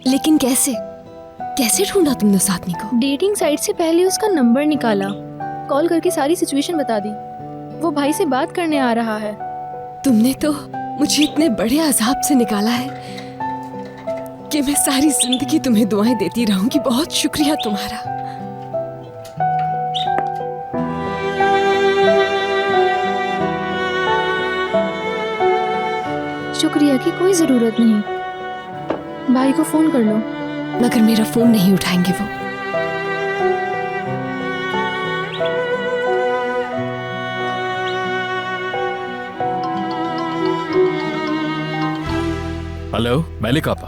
लेकिन कैसे कैसे ढूंढा तुमने उस आदमी को? डेटिंग साइट से पहले उसका नंबर निकाला, कॉल करके सारी सिचुएशन बता दी। वो भाई से बात करने आ रहा है। तुमने तो मुझे इतने बड़े अजाब से निकाला है कि मैं सारी जिंदगी तुम्हें दुआएं देती रहूंगी। बहुत शुक्रिया तुम्हारा। शुक्रिया की कोई जरूरत नहीं। भाई को फोन कर लो। मगर मेरा फोन नहीं उठाएंगे वो। हेलो मैलिक आपा।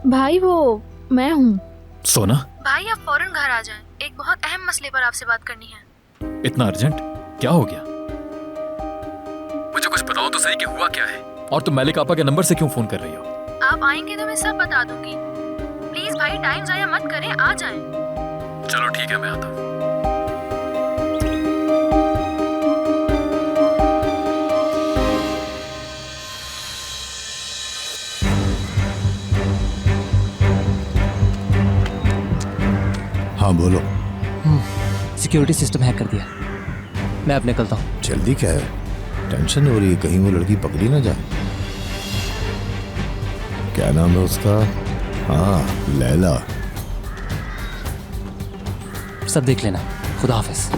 भाई वो मैं हूँ। सोना, भाई आप फौरन घर आ जाएं। एक बहुत अहम मसले पर आपसे बात करनी है। इतना अर्जेंट क्या हो गया? मुझे कुछ बताओ तो सही कि हुआ क्या है। और तुम मैलिक आपा के नंबर से क्यों फोन कर रही हो? आप आएंगे तो मैं सब बता दूंगी। प्लीज भाई टाइम जाया मत करें, आ जाएं। चलो ठीक है, मैं आता हूँ। हाँ बोलो। सिक्योरिटी सिस्टम हैक कर दिया। मैं अब निकलता हूँ। जल्दी क्या है? टेंशन हो रही है कहीं वो लड़की पकड़ी ना जाए। क्या नाम है उसका? हाँ लैला। सब देख लेना। खुदा हाफिज।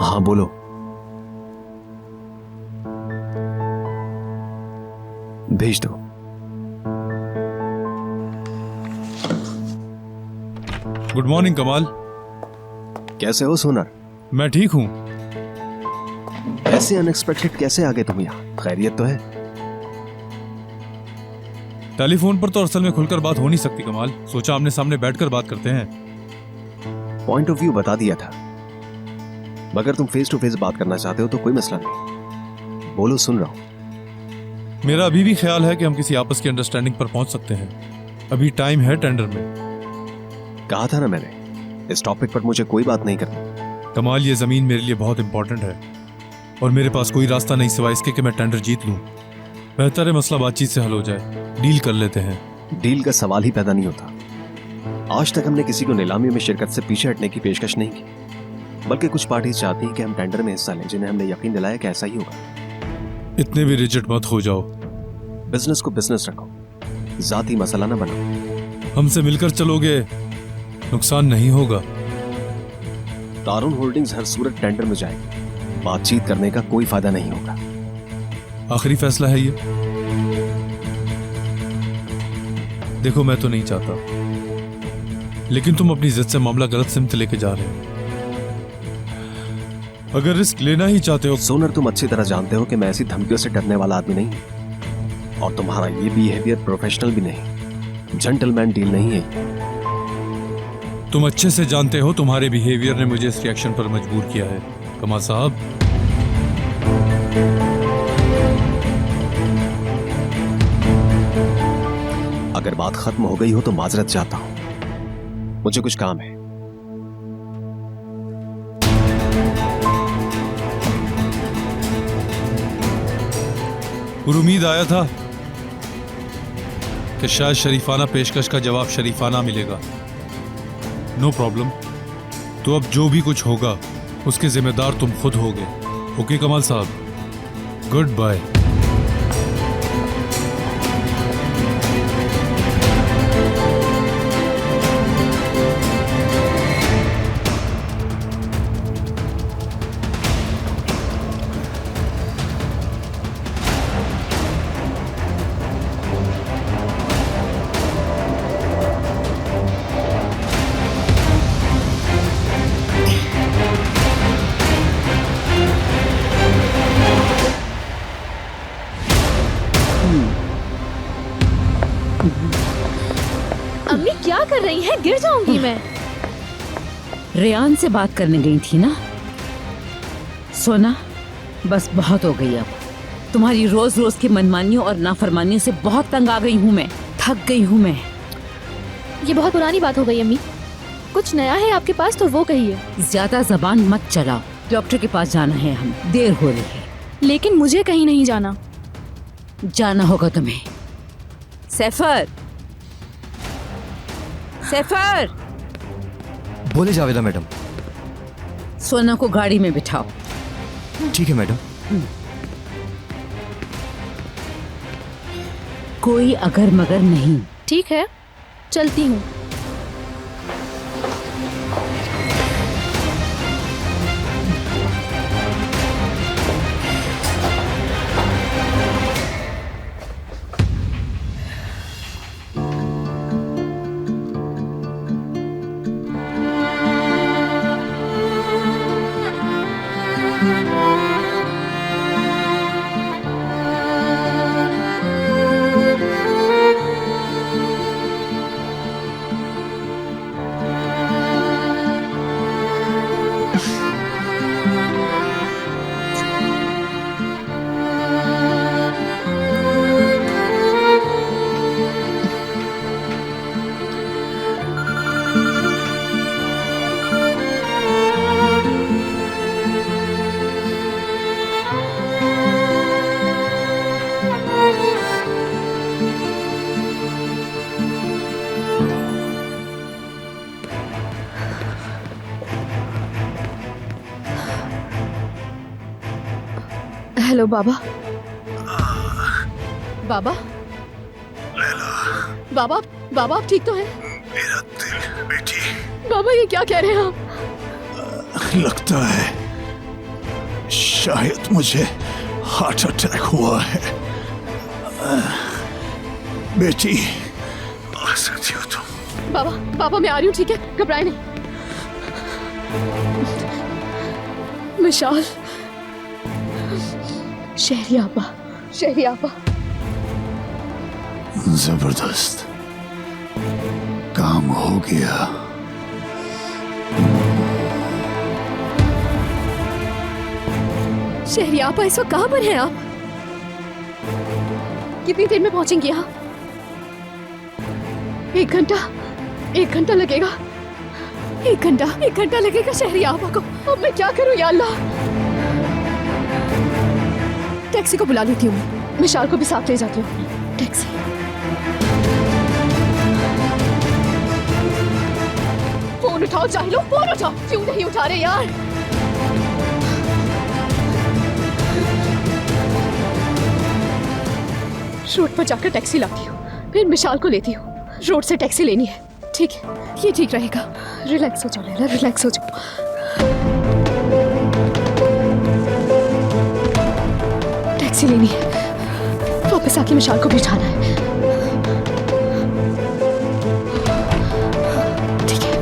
हाँ बोलो। भेज दो। गुड मॉर्निंग कमाल। कैसे हो सोनर? मैं ठीक हूँ। ऐसे अनएक्सपेक्टेड कैसे आ गए तुम यहाँ? खैरियत तो है? टेलीफोन पर तो असल में खुलकर बात हो नहीं सकती कमाल। सोचा आमने सामने बैठकर बात करते हैं। पॉइंट ऑफ व्यू बता दिया था, मगर तुम फेस टू फेस बात करना चाहते हो तो कोई मसला नहीं। बोलो, सुन रहा हूँ। मेरा अभी भी ख्याल है कि हम किसी आपस की अंडरस्टैंडिंग पर पहुंच सकते हैं। अभी टाइम है टेंडर में। कहा था ना मैंने, इस टॉपिक पर मुझे कोई बात नहीं करनी। कमाल, ये जमीन मेरे लिए बहुत इंपॉर्टेंट है और मेरे पास कोई रास्ता नहीं सिवाय इसके कि मैं टेंडर जीत लूं। बेहतर है मसला बातचीत से हल हो जाए। डील कर लेते हैं। डील का सवाल ही पैदा नहीं होता। आज तक हमने किसी को नीलामी में शिरकत से पीछे हटने की पेशकश नहीं की, बल्कि कुछ पार्टी चाहती हैं कि हम टेंडर में हिस्सा लें, जिन्हें हमने यकीन दिलाया कि ऐसा ही होगा। इतने भी रिजिड मत हो जाओ। बिजनेस को बिजनेस रखो, जाती मसला ना बनाओ। हमसे मिलकर चलोगे, नुकसान नहीं होगा। तारुन होल्डिंग्स हर सूरत टेंडर में जाएगी। बातचीत करने का कोई फायदा नहीं होगा। आखिरी फैसला है ये। देखो मैं तो नहीं चाहता, लेकिन तुम अपनी जिद से मामला गलत सिमत लेके जा रहे हो। अगर रिस्क लेना ही चाहते हो। सोनर, तुम अच्छी तरह जानते हो कि मैं ऐसी धमकियों से डरने वाला आदमी नहीं हूं, और तुम्हारा ये बिहेवियर प्रोफेशनल भी नहीं, जेंटलमैन डील नहीं है। तुम अच्छे से जानते हो तुम्हारे बिहेवियर ने मुझे इस रिएक्शन पर मजबूर किया है कमाल साहब। अगर बात खत्म हो गई हो तो माजरत चाहता हूं, मुझे कुछ काम है। और उम्मीद आया था कि शायद शरीफाना पेशकश का जवाब शरीफाना मिलेगा। No problem. तो अब जो भी कुछ होगा उसके जिम्मेदार तुम खुद होगे। ओके कमाल साहब, गुड बाय। अम्मी क्या कर रही हैं? गिर जाऊंगी मैं। रेयान से बात करने गई थी ना। सोना, बस बहुत हो गई अब। तुम्हारी रोज रोज की मनमानियों और नाफरमानियों से बहुत तंग आ गई हूं मैं। थक गई हूँ मैं। ये बहुत पुरानी बात हो गई अम्मी। कुछ नया है आपके पास तो वो कहिए। ज्यादा जबान मत चलाओ। डॉक्टर के पास जाना है, हम देर हो रही है। लेकिन मुझे कहीं नहीं जाना। जाना होगा तुम्हें। सैफर, सैफर, बोले जावेदा मैडम। सोना को गाड़ी में बिठाओ। ठीक है मैडम। कोई अगर मगर नहीं। ठीक है, चलती हूँ। हेलो बाबा। बाबा, बाबा, बाबा आप ठीक तो हैं? मेरा दिल बेटी। बाबा ये क्या कह रहे हैं आप? लगता है शायद मुझे हार्ट अटैक हुआ है। बेटी आ सकती हो तुम? बाबा, बाबा मैं आ रही हूँ, ठीक है, घबराए नहीं। मिशाल, शहरी आपा, शहरी आपा। जबरदस्त काम हो गया। शहरी आपा इस वक्त कहाँ पर हैं आप? कितनी देर में पहुंचेंगे यहाँ? 1 घंटा, 1 घंटा लगेगा। 1 घंटा लगेगा शहरी आपा को। अब मैं क्या करूँ या अल्लाह? टैक्सी को बुला लेती हूँ मैं। मिशाल को भी साथ ले जाती हूँ। टैक्सी। फोन उठाओ चाहिलो, फोन उठाओ। क्यों नहीं उठा रहे यार? रोड पर जाकर टैक्सी लाती हूँ, फिर मिशाल को लेती हूँ। रोड से टैक्सी लेनी है, ठीक है, ये ठीक रहेगा। रिलैक्स हो जाओ लैला, रिलैक्स हो जाओ। टैक्सी लेनी है, वापस आके मिशाल को बिठाना है। ठीक है।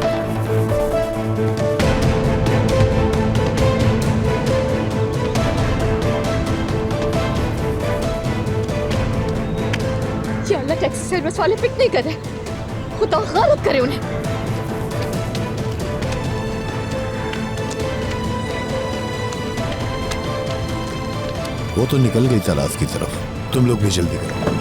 या अल्लाह, टैक्सी सर्विस वाले पिक नहीं कर रहे। खुदा गालिब करे उन्हें। वो तो निकल गई तलाश की तरफ। तुम लोग भी जल्दी करो।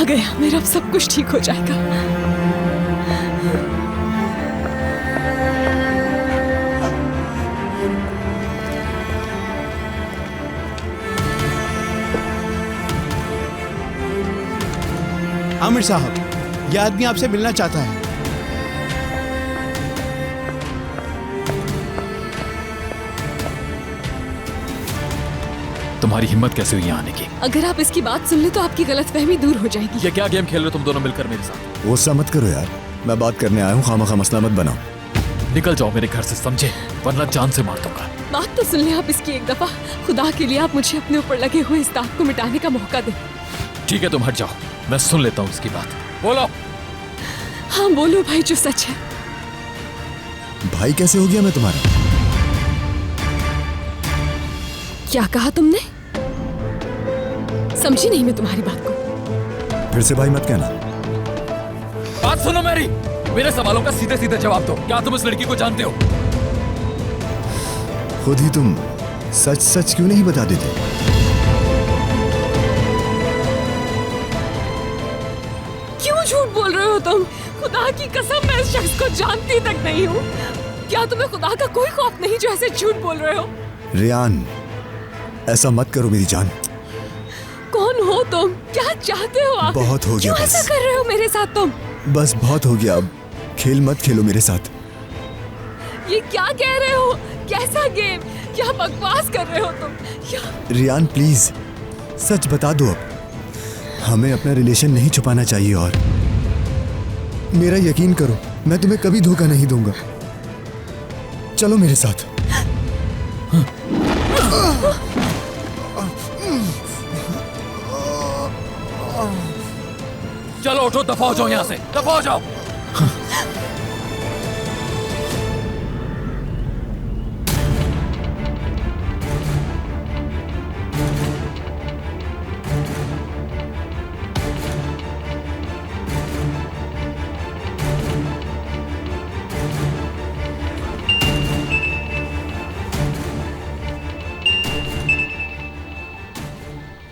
गया मेरा, अब सब कुछ ठीक हो जाएगा। आमिर साहब, यह आदमी आपसे मिलना चाहता है। तुम्हारी हिम्मत कैसे हुई यहाँ आने की? अगर आप इसकी बात सुन ले तो आपकी गलतफहमी दूर हो जाएगी। ये क्या गेम खेल रहे हो तुम दोनों मिलकर मेरे साथ? गुस्सा मत करो यार, मैं बात करने आया हूँ, खामखा मसला मत बनाओ। निकल जाओ मेरे घर से, समझे? वरना जान से मार दूंगा। बात तो सुन ले आप इसकी एक दफा। खुदा के लिए आप मुझे अपने ऊपर लगे हुए इस दाग को मिटाने का मौका दें। ठीक है, तुम हट जाओ, मैं सुन लेता हूँ इसकी बात। बोलो। हाँ बोलो भाई, जो सच है। भाई कैसे हो गया मैं तुम्हारा? क्या कहा तुमने? समझी नहीं मैं तुम्हारी बात को। फिर से भाई मत कहना। बात सुनो मेरी, मेरे सवालों का सीधे सीधे जवाब दो। क्या तुम इस लड़की को जानते हो? खुद ही तुम सच सच क्यों नहीं बता देते? क्यों झूठ बोल रहे हो तुम? खुदा की कसम, मैं इस शख्स को जानती तक नहीं हूँ। क्या तुम्हें खुदा का कोई खौफ नहीं जो ऐसे झूठ बोल रहे हो? रियान, ऐसा मत करो मेरी जान। कौन हो तुम? क्या चाहते हो आप? बहुत हो गया क्यों ऐसा बस। कर रहे हो मेरे साथ तुम? बस बहुत हो गया, अब खेल मत खेलो मेरे साथ। ये क्या कह रहे हो? कैसा गेम? क्या बकवास कर रहे हो तुम? क्या? रियान प्लीज सच बता दो अब। हमें अपना रिलेशन नहीं छुपाना चाहिए और मेरा यकीन करो, मैं तुम्हें कभी धोखा नहीं दूंगा। चलो मेरे साथ। चलो उठो, दफा हो जाओ यहाँ से, दफा हो जाओ।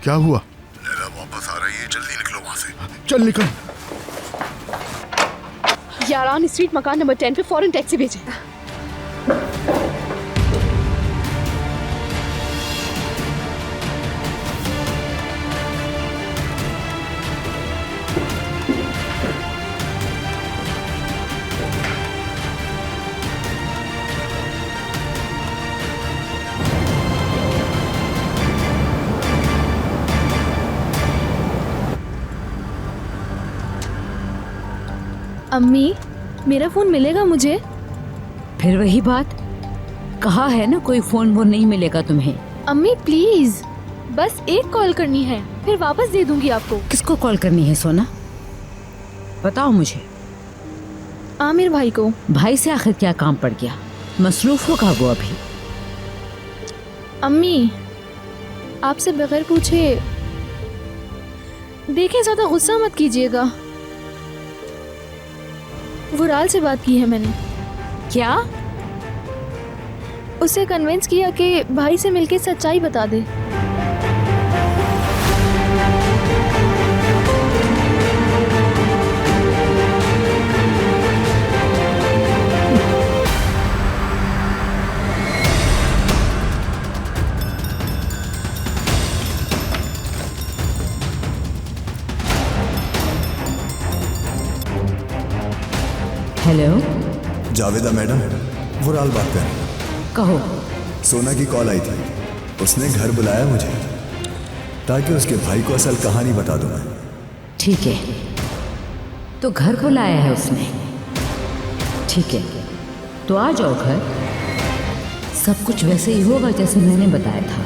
क्या हुआ? लैला वापस आ रही है, जल्दी निकलो वहां से। चल निकल। यारान स्ट्रीट मकान नंबर 10 पे फौरन टैक्सी भेजें। अम्मी, मेरा फोन मिलेगा मुझे? फिर वही बात, कहा है ना कोई फोन वोन नहीं मिलेगा तुम्हें। अम्मी प्लीज, बस एक कॉल करनी है, फिर वापस दे दूंगी आपको। किसको कॉल करनी है सोना? बताओ मुझे। आमिर भाई को। भाई से आखिर क्या काम पड़ गया? मसरूफ होगा वो अभी। अम्मी, आपसे बगैर पूछे देखे, ज्यादा गुस्सा मत कीजिएगा। वुराल से बात की है मैंने। क्या? उसे कन्विंस किया कि भाई से मिलके सच्चाई बता दे। हेलो जावेदा मैडम, वुराल बात कर रहे हैं। कहो। सोना की कॉल आई थी, उसने घर बुलाया मुझे ताकि उसके भाई को असल कहानी बता दूं मैं। ठीक है, तो घर को लाया है उसने। ठीक है, तो आ जाओ घर। सब कुछ वैसे ही होगा जैसे मैंने बताया था।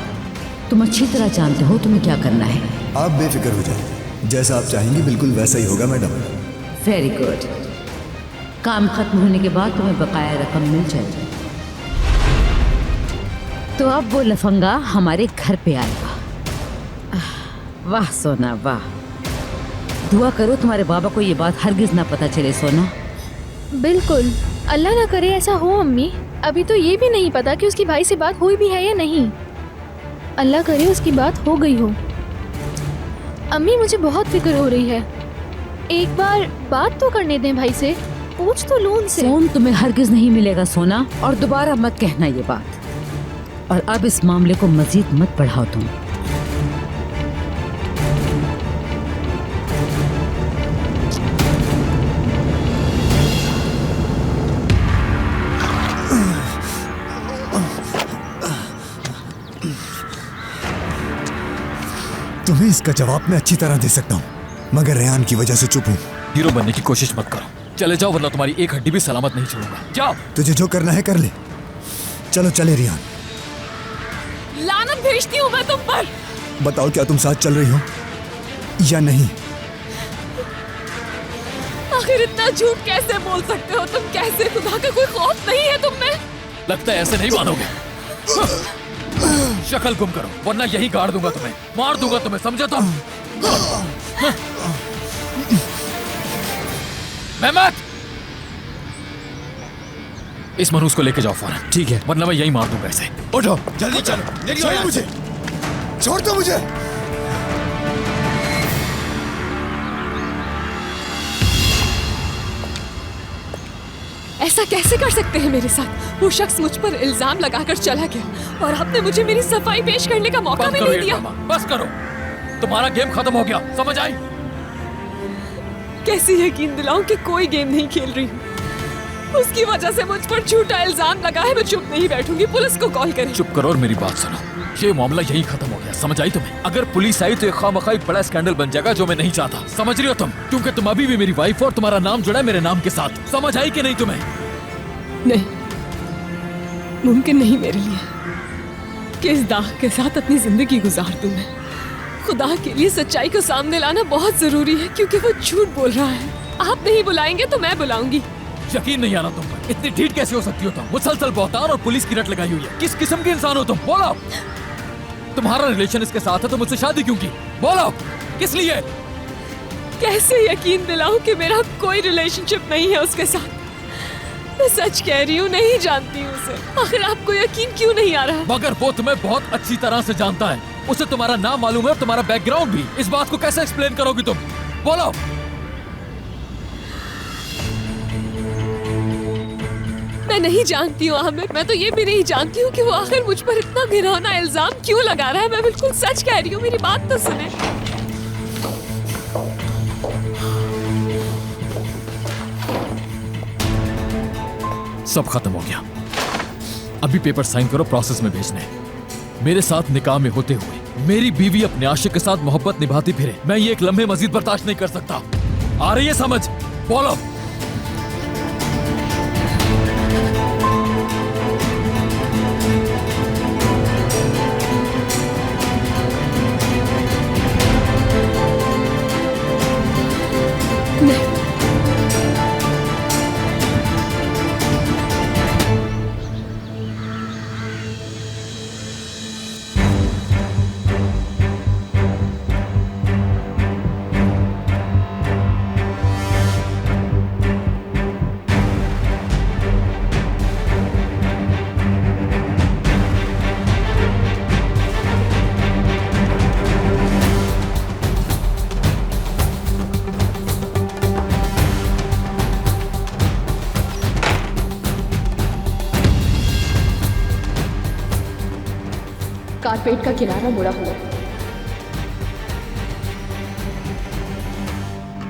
तुम अच्छी तरह जानते हो तुम्हें क्या करना है। आप बेफिक्र हो जाए, जैसा आप चाहेंगी बिल्कुल वैसा ही होगा मैडम। Very good. काम खत्म होने के बाद तुम्हें बकाया रकम मिल जाएगी। तो अब वो लफंगा हमारे घर पे आएगा। वाह सोना वाह। दुआ करो तुम्हारे बाबा को ये बात हरगिज ना पता चले सोना। बिल्कुल, अल्लाह ना करे ऐसा हो अम्मी। अभी तो ये भी नहीं पता कि उसकी भाई से बात हुई भी है या नहीं। अल्लाह करे उसकी बात हो गई हो। अम्मी मुझे बहुत फिक्र हो रही है। एक बार बात तो करने दें भाई से, पूछ तो लूं उनसे। फोन तुम्हें हरगिज नहीं मिलेगा सोना, और दोबारा मत कहना ये बात। और अब इस मामले को मजीद मत बढ़ाओ तुम। तुम्हें इसका जवाब मैं अच्छी तरह दे सकता हूँ, मगर रेहान की वजह से चुप हूँ। हीरो बनने की कोशिश मत करो, चले जाओ वरना तुम्हारी एक हड्डी भी सलामत नहीं छोड़ूंगा। जाओ। तुझे जो करना है कर ले। चलो चले रेहान। लानत भेजती हूँ मैं तुम पर। बताओ क्या तुम साथ चल रही हो या नहीं? आखिर इतना झूठ कैसे बोल सकते हो तुम? कैसे? खुदा का कोई खौफ नहीं है तुम में? लगता है ऐसे नहीं मानोगे। शक्ल गुम करो वरना यही गाड़ दूंगा तुम्हें, मार दूंगा तुम्हें, समझे तुम? मेहमत, इस मनुष्य को लेके जाओ फौरन। ठीक है। वरना मैं यही मार दूंगा इसे। उठो जल्दी चलो। छोड़ मुझे, छोड़ दो मुझे। ऐसा कैसे कर सकते हैं मेरे साथ? वो शख्स मुझ पर इल्जाम लगाकर चला गया और आपने मुझे मेरी सफाई पेश करने का मौका भी नहीं दिया। बस करो, तुम्हारा गेम खत्म हो गया, समझ आई? कैसे यकीन दिलाऊं कि कोई गेम नहीं खेल रही हूँ? उसकी वजह से मुझ पर झूठा इल्जाम लगा है। मैं चुप नहीं बैठूंगी, पुलिस को कॉल करें। चुप करो और मेरी बात सुनो, ये मामला यही खत्म हो गया, समझ आई तुम्हें? अगर पुलिस आई तो ये खामखा एक बड़ा स्कैंडल बन जाएगा जो मैं नहीं चाहता, समझ रही हो तुम? क्योंकि तुम अभी भी मेरी वाइफ और तुम्हारा नाम जुड़ा है मेरे नाम के साथ, समझ आई कि नहीं तुम्हें? नहीं, मुमकिन नहीं मेरे लिए कि इस दाग के साथ अपनी जिंदगी गुजार दूं मैं। खुदा के लिए सच्चाई को सामने लाना बहुत जरूरी है, क्योंकि वो झूठ बोल रहा है। आप नहीं बुलाएंगे तो मैं बुलाऊंगी। यकीन नहीं आ रहा तुम पर, इतनी ढीठ कैसे हो सकती हो तुम? मुसलसल बहतान और पुलिस की रट लगाई हुई है। किस किस्म के इंसान हो तुम? बोलो। तुम्हारा रिलेशन इसके साथ है तो मुझसे शादी क्यों की? बोलो, किस लिए? कैसे यकीन दिलाऊं कि मेरा कोई रिलेशनशिप नहीं है उसके साथ? मैं सच कह रही हूँ, नहीं जानती हूँ उसे। आखिर आपको यकीन क्यों नहीं आ रहा? मगर वो तुम्हें बहुत अच्छी तरह से जानता है, उसे तुम्हारा नाम मालूम है और तुम्हारा बैकग्राउंड भी। इस बात को कैसे एक्सप्लेन करोगी तुम? बोलो। मैं नहीं जानती हूँ आमिर, मैं तो ये भी नहीं जानती हूँ कि वो आखिर मुझ पर इतना घिनौना इल्जाम क्यों लगा रहा है। मैं बिल्कुल सच कह रही हूँ, मेरी बात तो सुने। सब खत्म हो गया, अभी पेपर साइन करो, प्रोसेस में भेजने। मेरे साथ निकाह में होते हुए मेरी बीवी अपने आशिक के साथ मोहब्बत निभाती फिरे, मैं ये एक लम्हे मजीद बर्दाश्त नहीं कर सकता। आ रही है समझ? बोलो। कारपेट का किनारा मुड़ा हुआ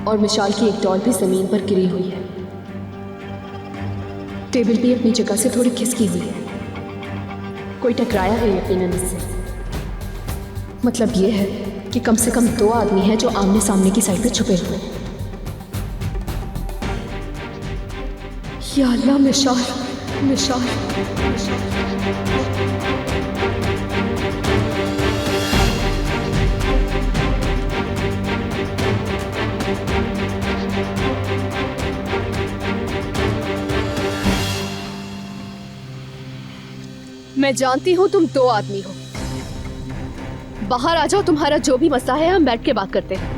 और मिशाल की एक डॉल भी जमीन पर गिरी हुई है। टेबल भी अपनी जगह से थोड़ी खिसकी हुई है। कोई टकराया है यकीनन इससे। मतलब ये है कि कम से कम 2 आदमी हैं जो आमने सामने की साइड पे छुपे हुए हैं। या अल्लाह, मिशाल, मिशाल, मैं जानती हूं तुम 2 आदमी हो। बाहर आ जाओ, तुम्हारा जो भी मसला है हम बैठ के बात करते हैं।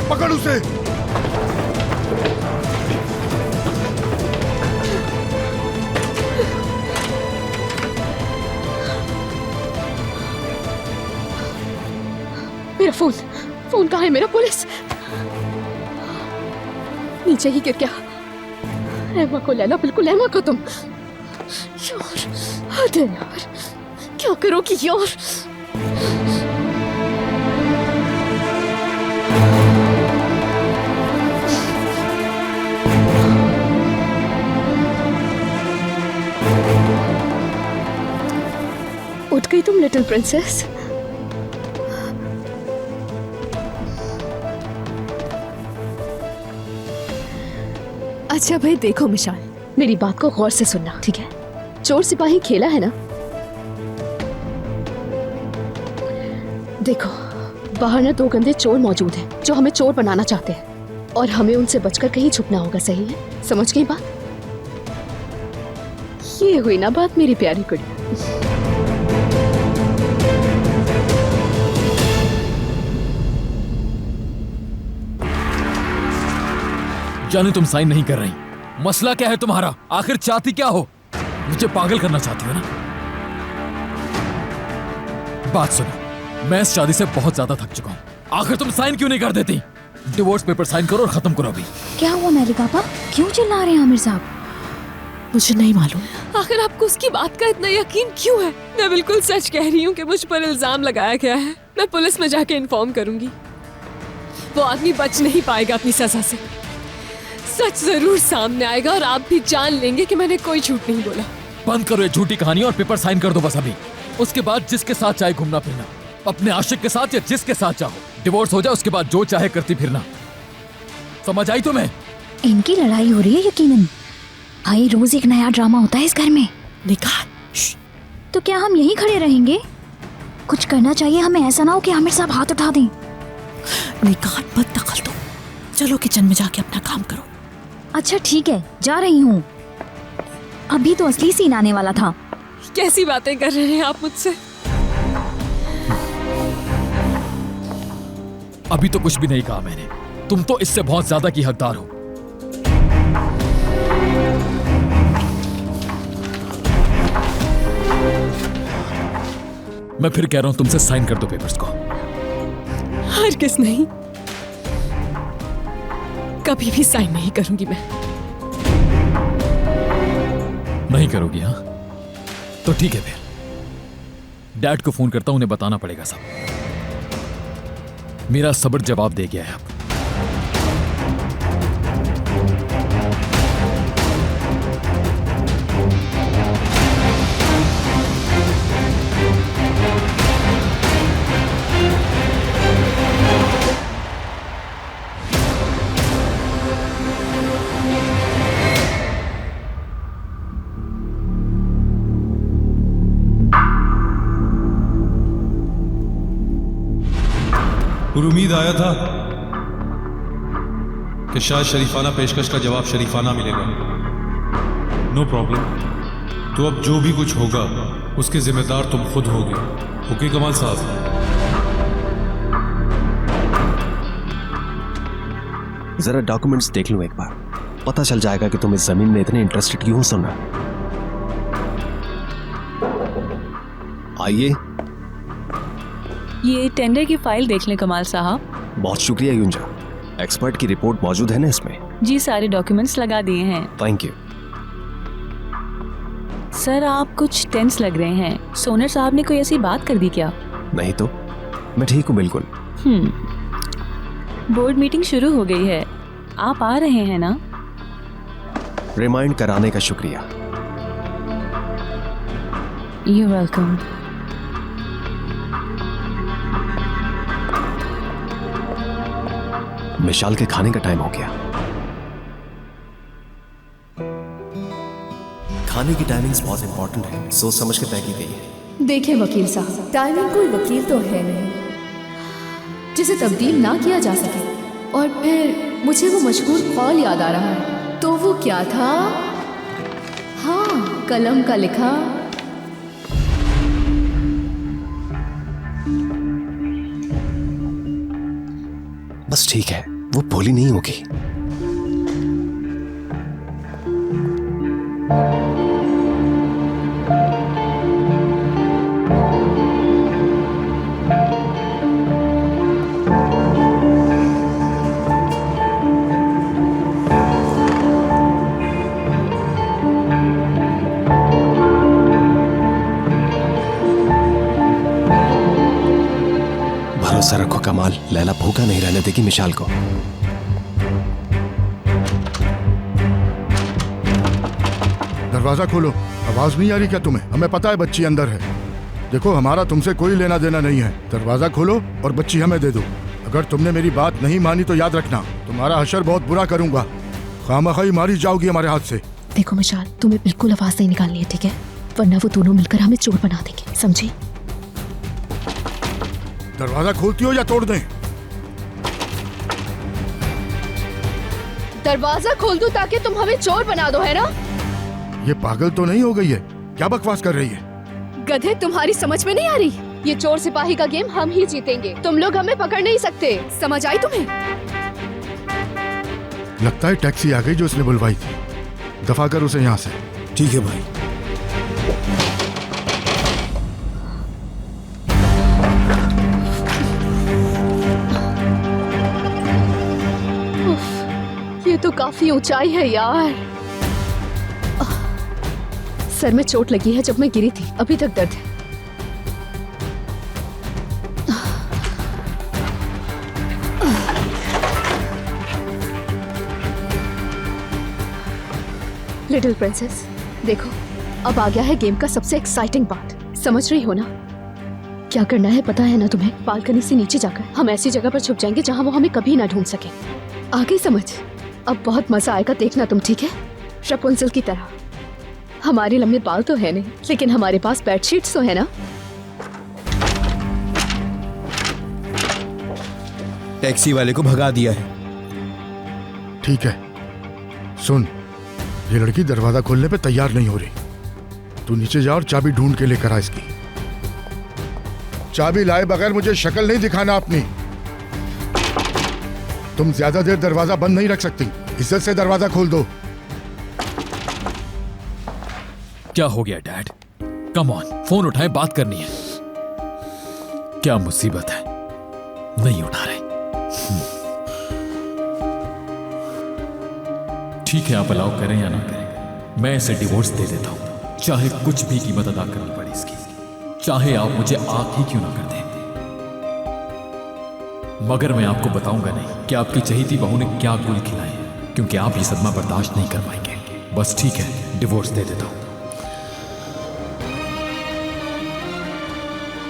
पकड़ उसे। मेरा फोन, फोन कहाँ है मेरा? पुलिस नीचे ही गिर गया। एमा को ले लो, बिल्कुल एमा को तुम। यार हद है यार, क्या करोगी यार? उठ गई तुम लिटिल प्रिंसेस? अच्छा भाई देखो मिशाल, मेरी बात को गौर से सुनना, ठीक है? चोर सिपाही खेला है ना? देखो बाहर ना दो गंदे चोर मौजूद हैं जो हमें चोर बनाना चाहते हैं और हमें उनसे बचकर कहीं छुपना होगा, सही है? समझ गई बात? ये हुई ना बात मेरी प्यारी कुड़ी। जाने तुम साइन नहीं कर रही, मसला क्या है तुम्हारा? आखिर चाहती क्या हो? मुझे पागल करना चाहती हो ना? बात सुनो, मैं इस शादी से बहुत ज्यादा थक चुका हूँ। आखिर तुम साइन क्यों नहीं कर देती? डिवोर्स पेपर साइन करो और खत्म करो अभी। क्या हुआ मेरे पापा, क्यों चिल्ला रहे हैं आमिर साहब? मुझे नहीं मालूम। आखिर आपको उसकी बात का इतना यकीन क्यों है? मैं बिल्कुल सच कह रही हूँ कि मुझ पर इल्जाम लगाया गया है। मैं पुलिस में जाके इन्फॉर्म करूंगी। वो आदमी बच नहीं पाएगा अपनी सजा से। सच जरूर सामने आएगा और आप भी जान लेंगे कि मैंने कोई झूठ नहीं बोला। बंद करो ये झूठी कहानी और पेपर साइन कर दो बस अभी। उसके बाद जिसके साथ चाहे घूमना फिरना, अपने आशिक के साथ या जिसके साथ चाहो। डिवोर्स हो जाए उसके बाद जो चाहे करती फिरना। समझ आई तुम्हें? इनकी लड़ाई हो रही है यकीनन। भाई रोज एक नया ड्रामा होता है इस घर में। निकाल। तो क्या हम यहीं खड़े रहेंगे? कुछ करना चाहिए हमें, ऐसा ना हो कि आमिर साहब हाथ उठा दें। निकाल मत दखल दो, चलो किचन में जाके अपना काम करो। अच्छा ठीक है, जा रही हूँ। अभी तो असली सीन आने वाला था। कैसी बातें कर रहे हैं आप मुझसे? अभी तो कुछ भी नहीं कहा मैंने। तुम तो इससे बहुत ज्यादा की हकदार हो। मैं फिर कह रहा हूं तुमसे साइन कर दो पेपर्स को। हरगिज़ नहीं, कभी भी साइन नहीं करूंगी मैं। नहीं करोगी? हाँ तो ठीक है, फिर डैड को फोन करता हूं, उन्हें बताना पड़ेगा सब। मेरा सब्र जवाब दे गया है अब। और उम्मीद आया था कि शायद शरीफाना पेशकश का जवाब शरीफाना मिलेगा। No problem. तो अब जो भी कुछ होगा उसके जिम्मेदार तुम खुद होगे। ओके कमाल साहब? जरा डॉक्यूमेंट्स देख लूं एक बार, पता चल जाएगा कि तुम इस जमीन में इतने इंटरेस्टेड क्यों हो। सुनना, आइए। ये टेंडर की फाइल देख लें कमाल साहब। बहुत शुक्रिया युंजा। एक्सपर्ट की रिपोर्ट मौजूद है ना इसमें? जी सारे डॉक्यूमेंट्स लगा दिए हैं। Thank you. सर आप कुछ टेंस लग रहे हैं। सोनर साहब ने कोई ऐसी बात कर दी क्या? नहीं तो, मैं ठीक हूँ बिल्कुल। बोर्ड मीटिंग शुरू हो गई है, आप आ रहे हैं ना? रिमाइंड कराने का शुक्रिया। You welcome. मिशाल के खाने का टाइम हो गया। खाने की टाइमिंग्स बहुत इंपॉर्टेंट है, सोच समझ के तय की गई है। देखें वकील साहब, टाइमिंग कोई वकील तो है नहीं जिसे तब्दील ना किया जा सके। और फिर मुझे वो मशहूर कौल याद आ रहा है। तो वो क्या था? हाँ, कलम का लिखा बस ठीक है, वो भोली नहीं होगी। भरोसा रखो कमाल, लैला भूखा नहीं रहने देगी मिशाल को। दरवाजा खोलो। आवाज नहीं आ रही क्या तुम्हें? हमें पता है बच्ची अंदर है। देखो हमारा तुमसे कोई लेना देना नहीं है। दरवाजा खोलो और बच्ची हमें दे दो। अगर तुमने मेरी बात नहीं मानी तो याद रखना तुम्हारा हशर बहुत बुरा करूंगा। खामखाई मारी जाओगी हमारे हाथ से। देखो मिशाल, तुम्हें बिल्कुल आवाज नहीं निकालनी है, ठीक है? वरना वो दोनों मिलकर हमें चोर बना देंगे, समझी? दरवाजा खोलती हो या तोड़ दें? दरवाजा खोल दो ताकि तुम हमें चोर बना दो, है ना? ये पागल तो नहीं हो गई है? क्या बकवास कर रही है? गधे, तुम्हारी समझ में नहीं आ रही? ये चोर सिपाही का गेम हम ही जीतेंगे, तुम लोग हमें पकड़ नहीं सकते, समझ आई तुम्हें? लगता है टैक्सी आ गई जो उसने बुलवाई थी। दफा कर उसे यहाँ से। ठीक है भाई। ये तो काफी ऊंचाई है यार। सर में चोट लगी है जब मैं गिरी थी, अभी तक दर्द है। लिटिल प्रिंसेस, देखो अब आ गया है गेम का सबसे एक्साइटिंग पार्ट। समझ रही हो ना? क्या करना है पता है ना तुम्हें? बालकनी से नीचे जाकर हम ऐसी जगह पर छुप जाएंगे जहां वो हमें कभी ना ढूंढ सके। आ गई समझ? अब बहुत मजा आएगा, देखना तुम, ठीक है? रपुंजल की तरह। हमारे लंबे बाल तो है नहीं, लेकिन हमारे पास बेडशीट्स तो है ना। टैक्सी वाले को भगा दिया है। ठीक है, सुन, ये लड़की दरवाजा खोलने पे तैयार नहीं हो रही। तू नीचे जा और चाबी ढूंढ के लेकर आ इसकी। चाबी लाए बगैर मुझे शक्ल नहीं दिखाना अपनी। तुम ज्यादा देर दरवाजा बंद नहीं रख सकती। इज्जत से दरवाजा खोल दो। क्या हो गया डैड? कम ऑन, फोन उठाएं, बात करनी है। क्या मुसीबत है? नहीं उठा रहे। ठीक है, आप अलाउ करें या ना करें, मैं इसे डिवोर्स दे देता हूं, चाहे कुछ भी कीमत अदा करनी पड़े इसकी। चाहे आप मुझे आंख ही क्यों ना कर दें, मगर मैं आपको बताऊंगा नहीं कि आपकी चहेती बहू ने क्या गुल खिलाए, क्योंकि आप ये सदमा बर्दाश्त नहीं कर पाएंगे। बस ठीक है, डिवोर्स दे देता हूं।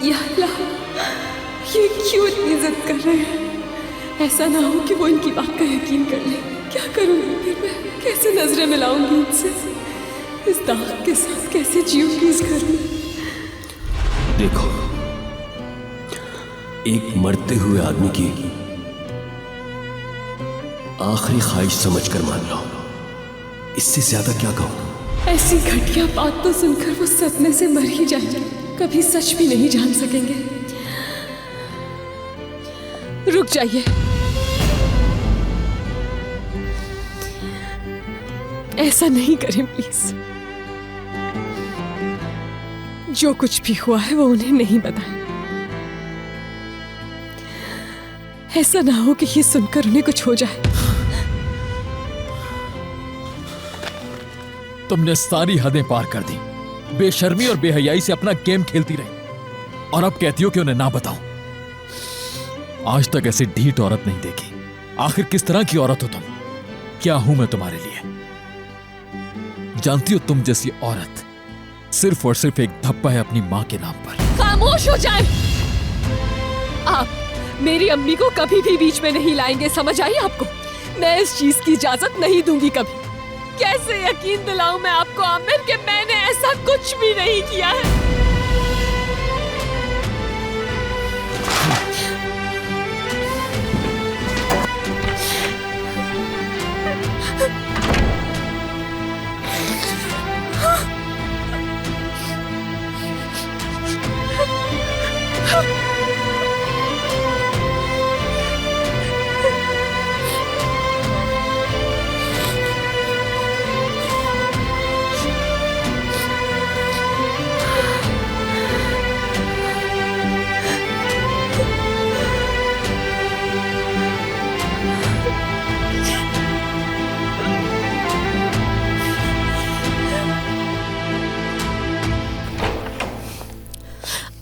या अल्लाह, ये क्यों इतनी जिद कर रहे हैं? ऐसा ना हो कि वो इनकी बात का यकीन कर ले। क्या करूंगी फिर मैं? कैसे नजरें मिलाऊंगी इनसे? इस दाग के साथ कैसे जीऊंगी इस घर में? देखो, एक मरते हुए आदमी की आखिरी ख्वाहिश समझकर मान लो, इससे ज्यादा क्या कहूं? ऐसी घटिया बात तो सुनकर वो सदमे से मर ही जाएंगे, कभी सच भी नहीं जान सकेंगे। रुक जाइए, ऐसा नहीं करें प्लीज। जो कुछ भी हुआ है वो उन्हें नहीं बताएं। ऐसा ना हो कि ये सुनकर उन्हें कुछ हो जाए। तुमने सारी हदें पार कर दी, बेशर्मी और बेहयाई से अपना गेम खेलती रही, और अब कहती हो कि उन्हें ना बताओ। आज तक ऐसी ढीठ औरत नहीं देखी। आखिर किस तरह की औरत हो तुम? क्या हूं मैं तुम्हारे लिए? जानती हो, तुम जैसी औरत सिर्फ और सिर्फ एक धब्बा है अपनी मां के नाम पर। खामोश हो जाए। आप मेरी अम्मी को कभी भी बीच में नहीं लाएंगे, समझ आई आपको? मैं इस चीज की इजाजत नहीं दूंगी कभी। कैसे यकीन दिलाऊं मैं आपको आमिर कि मैंने ऐसा कुछ भी नहीं किया है?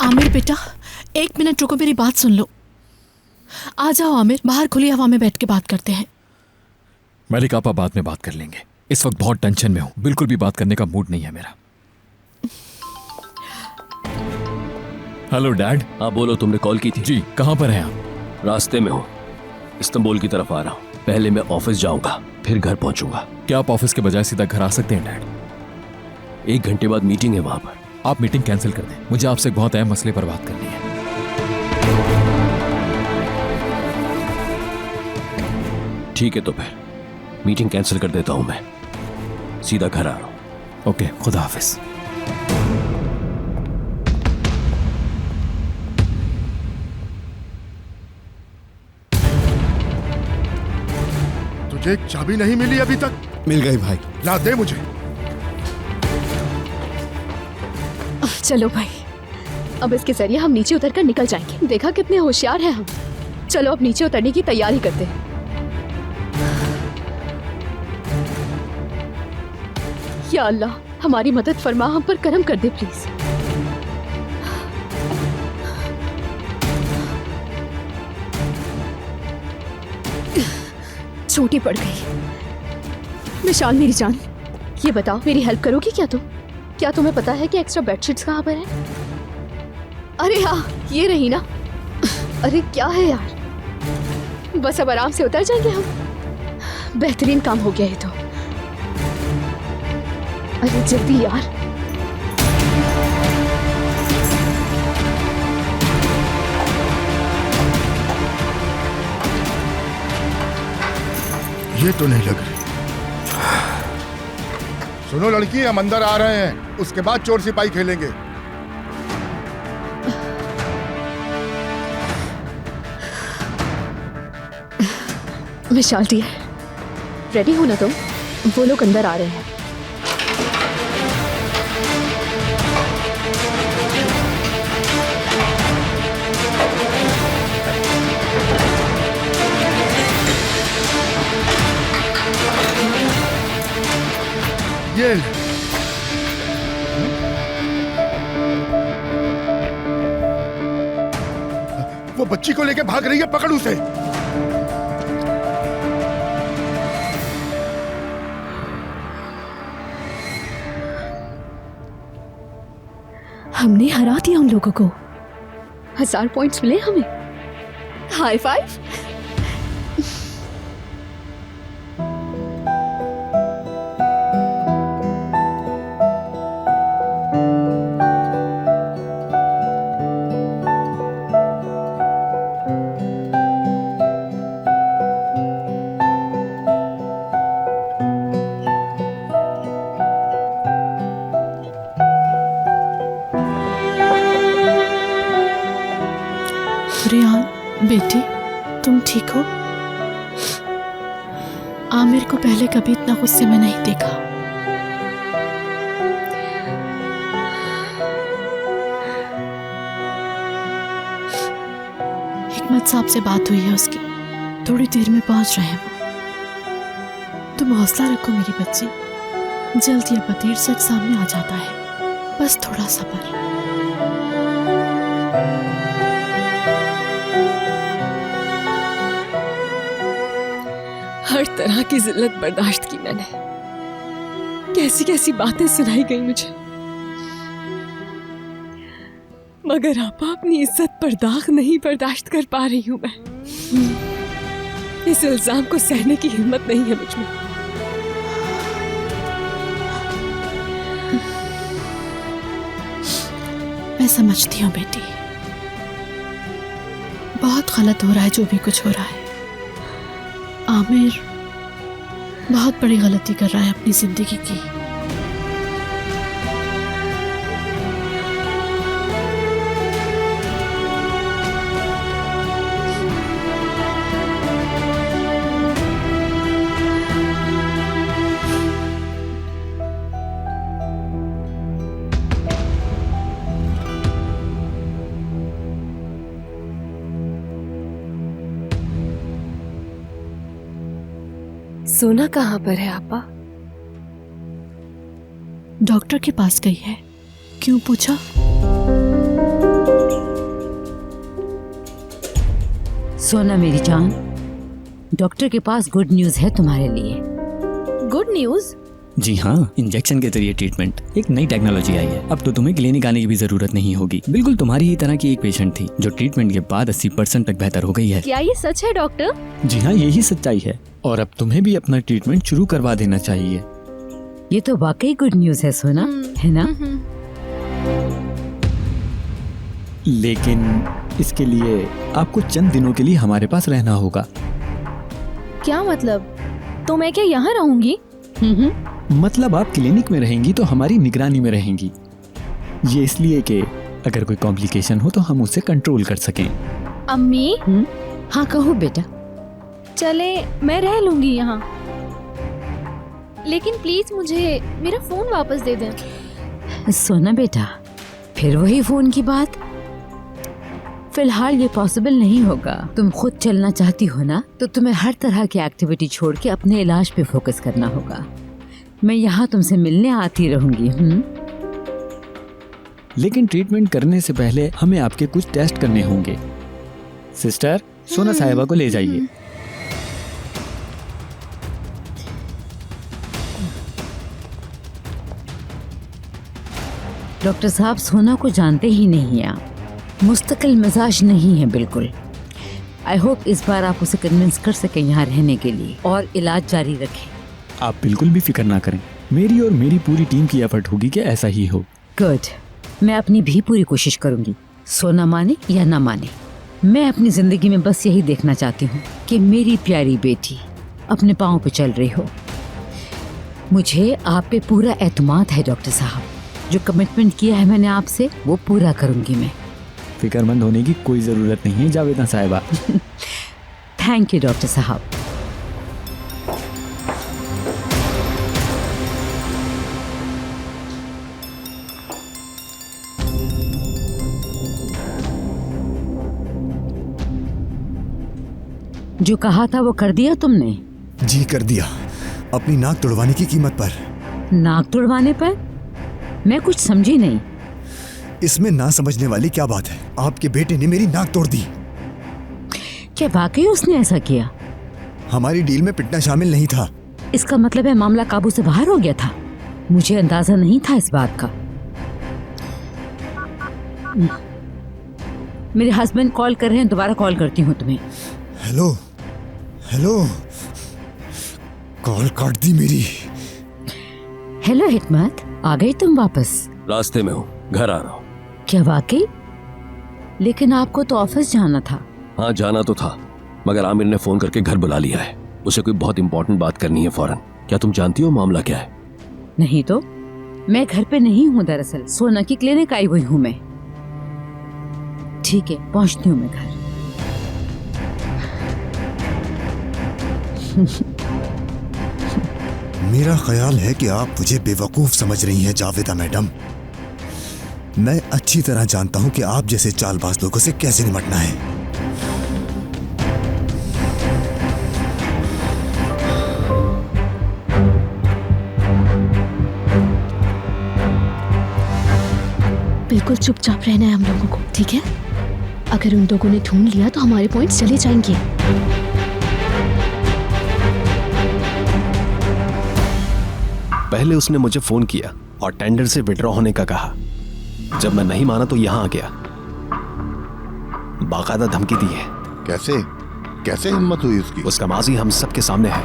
आमिर बेटा, 1 मिनट रुको, मेरी बात सुन लो। आ जाओ आमिर, बाहर खुली हवा में बैठ के बात करते हैं। मलिक आपा बाद में बात कर लेंगे, इस वक्त बहुत टेंशन में हूं, बिल्कुल भी बात करने का मूड नहीं है मेरा। Hello dad. हाँ बोलो, तुमने कॉल की थी? जी, कहाँ पर हैं आप? रास्ते में हूँ, इस्तांबुल की तरफ आ रहा हूँ। पहले मैं ऑफिस जाऊंगा, फिर घर पहुंचूंगा। क्या आप ऑफिस के बजाय सीधा घर आ सकते हैं डैड? 1 घंटे बाद मीटिंग है वहां पर। आप मीटिंग कैंसिल कर दें, मुझे आपसे एक बहुत अहम मसले पर बात करनी है। ठीक है, तो फिर मीटिंग कैंसिल कर देता हूं, मैं सीधा घर आ रहा हूं। ओके, खुदा हाफिज। तुझे चाबी नहीं मिली अभी तक? मिल गई भाई। ला दे मुझे। चलो भाई, अब इसके जरिए हम नीचे उतर कर निकल जाएंगे। देखा कितने होशियार हैं हम। चलो अब नीचे उतरने की तैयारी करते हैं। या अल्लाह, हमारी मदद फरमा, हम पर करम कर दे प्लीज। छोटी पड़ गई। विशाल मेरी जान, ये बताओ मेरी हेल्प करोगी क्या तुम? क्या तुम्हें पता है कि एक्स्ट्रा बेडशीट्स कहाँ पर है? अरे हाँ, ये रही ना। अरे क्या है यार, बस अब आराम से उतर जाएंगे हम। बेहतरीन काम हो गया है तो। अरे जल्दी यार। ये तो नहीं लग रही। सुनो लड़की, हम अंदर आ रहे हैं, उसके बाद चोर सिपाही खेलेंगे। विशाल डियर, रेडी हो ना तुम? वो लोग अंदर आ रहे हैं। ये वो बच्ची को लेके भाग रही है, पकड़ उसे। हमने हरा दिया उन लोगों को। 1000 पॉइंट्स मिले हमें। High five. रियान बेटी, तुम ठीक हो? आमिर को पहले कभी इतना गुस्से में नहीं देखा। हिकमत साहब से बात हुई है उसकी, थोड़ी देर में पहुंच रहे हैं वो। तुम हौसला रखो मेरी बच्ची, जल्द या बदेर सच सामने आ जाता है, बस थोड़ा सब्र। हर तरह की जिल्लत बर्दाश्त की मैंने, कैसी कैसी बातें सुनाई गई मुझे, मगर आपा अपनी इज्जत पर दाग नहीं बर्दाश्त कर पा रही हूं मैं। इस इल्जाम को सहने की हिम्मत नहीं है मुझ में। मैं समझती हूँ बेटी, बहुत गलत हो रहा है जो भी कुछ हो रहा है। आमिर बहुत बड़ी गलती कर रहा है अपनी जिंदगी की। सोना कहाँ पर है आपा? डॉक्टर के पास गई है। क्यों पूछा? सोना मेरी जान, डॉक्टर के पास गुड न्यूज़ है तुम्हारे लिए। Good news? जी हाँ, इंजेक्शन के जरिए ट्रीटमेंट, एक नई टेक्नोलॉजी आई है। अब तो तुम्हें क्लिनिक आने की भी जरूरत नहीं होगी। बिल्कुल तुम्हारी ही तरह की एक पेशेंट थी जो ट्रीटमेंट के बाद 80% तक बेहतर हो गई है। क्या ये सच है डॉक्टर? जी हाँ, यही सच्चाई है। और अब तुम्हें भी अपना ट्रीटमेंट शुरू करवा देना चाहिए। ये तो वाकई गुड न्यूज़ है सोना, है ना? लेकिन इसके लिए आपको चंद दिनों के लिए हमारे पास रहना होगा। क्या मतलब? तो मैं क्या यहाँ रहूंगी? मतलब आप क्लिनिक में रहेंगी तो हमारी निगरानी में रहेंगी। ये इसलिए कि अगर कोई कॉम्प्लिकेशन हो तो हम उसे कंट्रोल कर सकें। अम्मी? हाँ कहो बेटा। चले, मैं रह लूंगी यहाँ, लेकिन प्लीज मुझे मेरा फोन वापस दे दें। सोना बेटा, फिर वही फोन की बात। फिलहाल ये पॉसिबल नहीं होगा। तुम खुद चलना चाहती हो ना, तो तुम्हें हर तरह की एक्टिविटी छोड़ के अपने इलाज पे फोकस करना होगा। मैं यहाँ तुमसे मिलने आती रहूंगी। लेकिन ट्रीटमेंट करने से पहले हमें आपके कुछ टेस्ट करने होंगे। सिस्टर, सोना साहिबा को ले जाइए। डॉक्टर साहब, सोना को जानते ही नहीं हैं आप। मुस्तकिल मिजाज नहीं है बिल्कुल। आई होप इस बार आप उसे कन्विंस कर सकें यहाँ रहने के लिए और इलाज जारी रखें। आप बिल्कुल भी फिक्र ना करें, मेरी और मेरी पूरी टीम की एफर्ट होगी कि ऐसा ही हो। गुड, मैं अपनी भी पूरी कोशिश करूंगी। सोना माने या ना माने, मैं अपनी जिंदगी में बस यही देखना चाहती हूँ कि मेरी प्यारी बेटी अपने पाँव पे चल रही हो। मुझे आप पे पूरा एतमाद है डॉक्टर साहब। जो कमिटमेंट किया है मैंने आपसे, वो पूरा करूंगी मैं। फिक्रमंद होने की कोई जरूरत नहीं है जावेदा साहिबा। थैंक यू डॉक्टर साहब। जो कहा था वो कर दिया तुमने? जी कर दिया, अपनी नाक तुड़वाने की कीमत पर। नाक तुड़वाने पर? मैं कुछ समझी नहीं। इसमें ना समझने वाली क्या बात है? आपके बेटे ने मेरी नाक तोड़ दी। क्या वाकई उसने ऐसा किया? हमारी डील में पिटना शामिल नहीं था। इसका मतलब है मामला काबू से बाहर हो गया था। मुझे अंदाजा नहीं था इस बात का। मेरे हस्बैंड कॉल कर रहे हैं, दोबारा कॉल करती हूँ तुम्हें। हेलो हेलो, कॉल काट दी मेरी। हेलो हिकमत, आ गई तुम वापस? रास्ते में हूँ, घर आ रहा हूँ। क्या वाकई? लेकिन आपको तो ऑफिस जाना था। हाँ जाना तो था, मगर आमिर ने फोन करके घर बुला लिया है। उसे कोई बहुत इंपॉर्टेंट बात करनी है फौरन। क्या तुम जानती हो मामला क्या है? नहीं तो, मैं घर पे नहीं हूँ दरअसल। सोना की क्लिनिक आई हुई हूँ मैं। ठीक है, पहुँचती हूँ मैं घर। मेरा ख्याल है कि आप मुझे बेवकूफ समझ रही हैं जावेदा मैडम। मैं अच्छी तरह जानता हूं कि आप जैसे चालबाज लोगों से कैसे निपटना है। बिल्कुल चुपचाप रहना है हम लोगों को, ठीक है? अगर उन लोगों ने ढूंढ लिया तो हमारे पॉइंट्स चले जाएंगे। पहले उसने मुझे फोन किया और टेंडर से विड्रॉ होने का कहा। जब मैं नहीं माना तो यहां आ गया, बाकायदा धमकी दी है। कैसे कैसे हिम्मत हुई उसकी? उसका माजी हम सबके सामने है।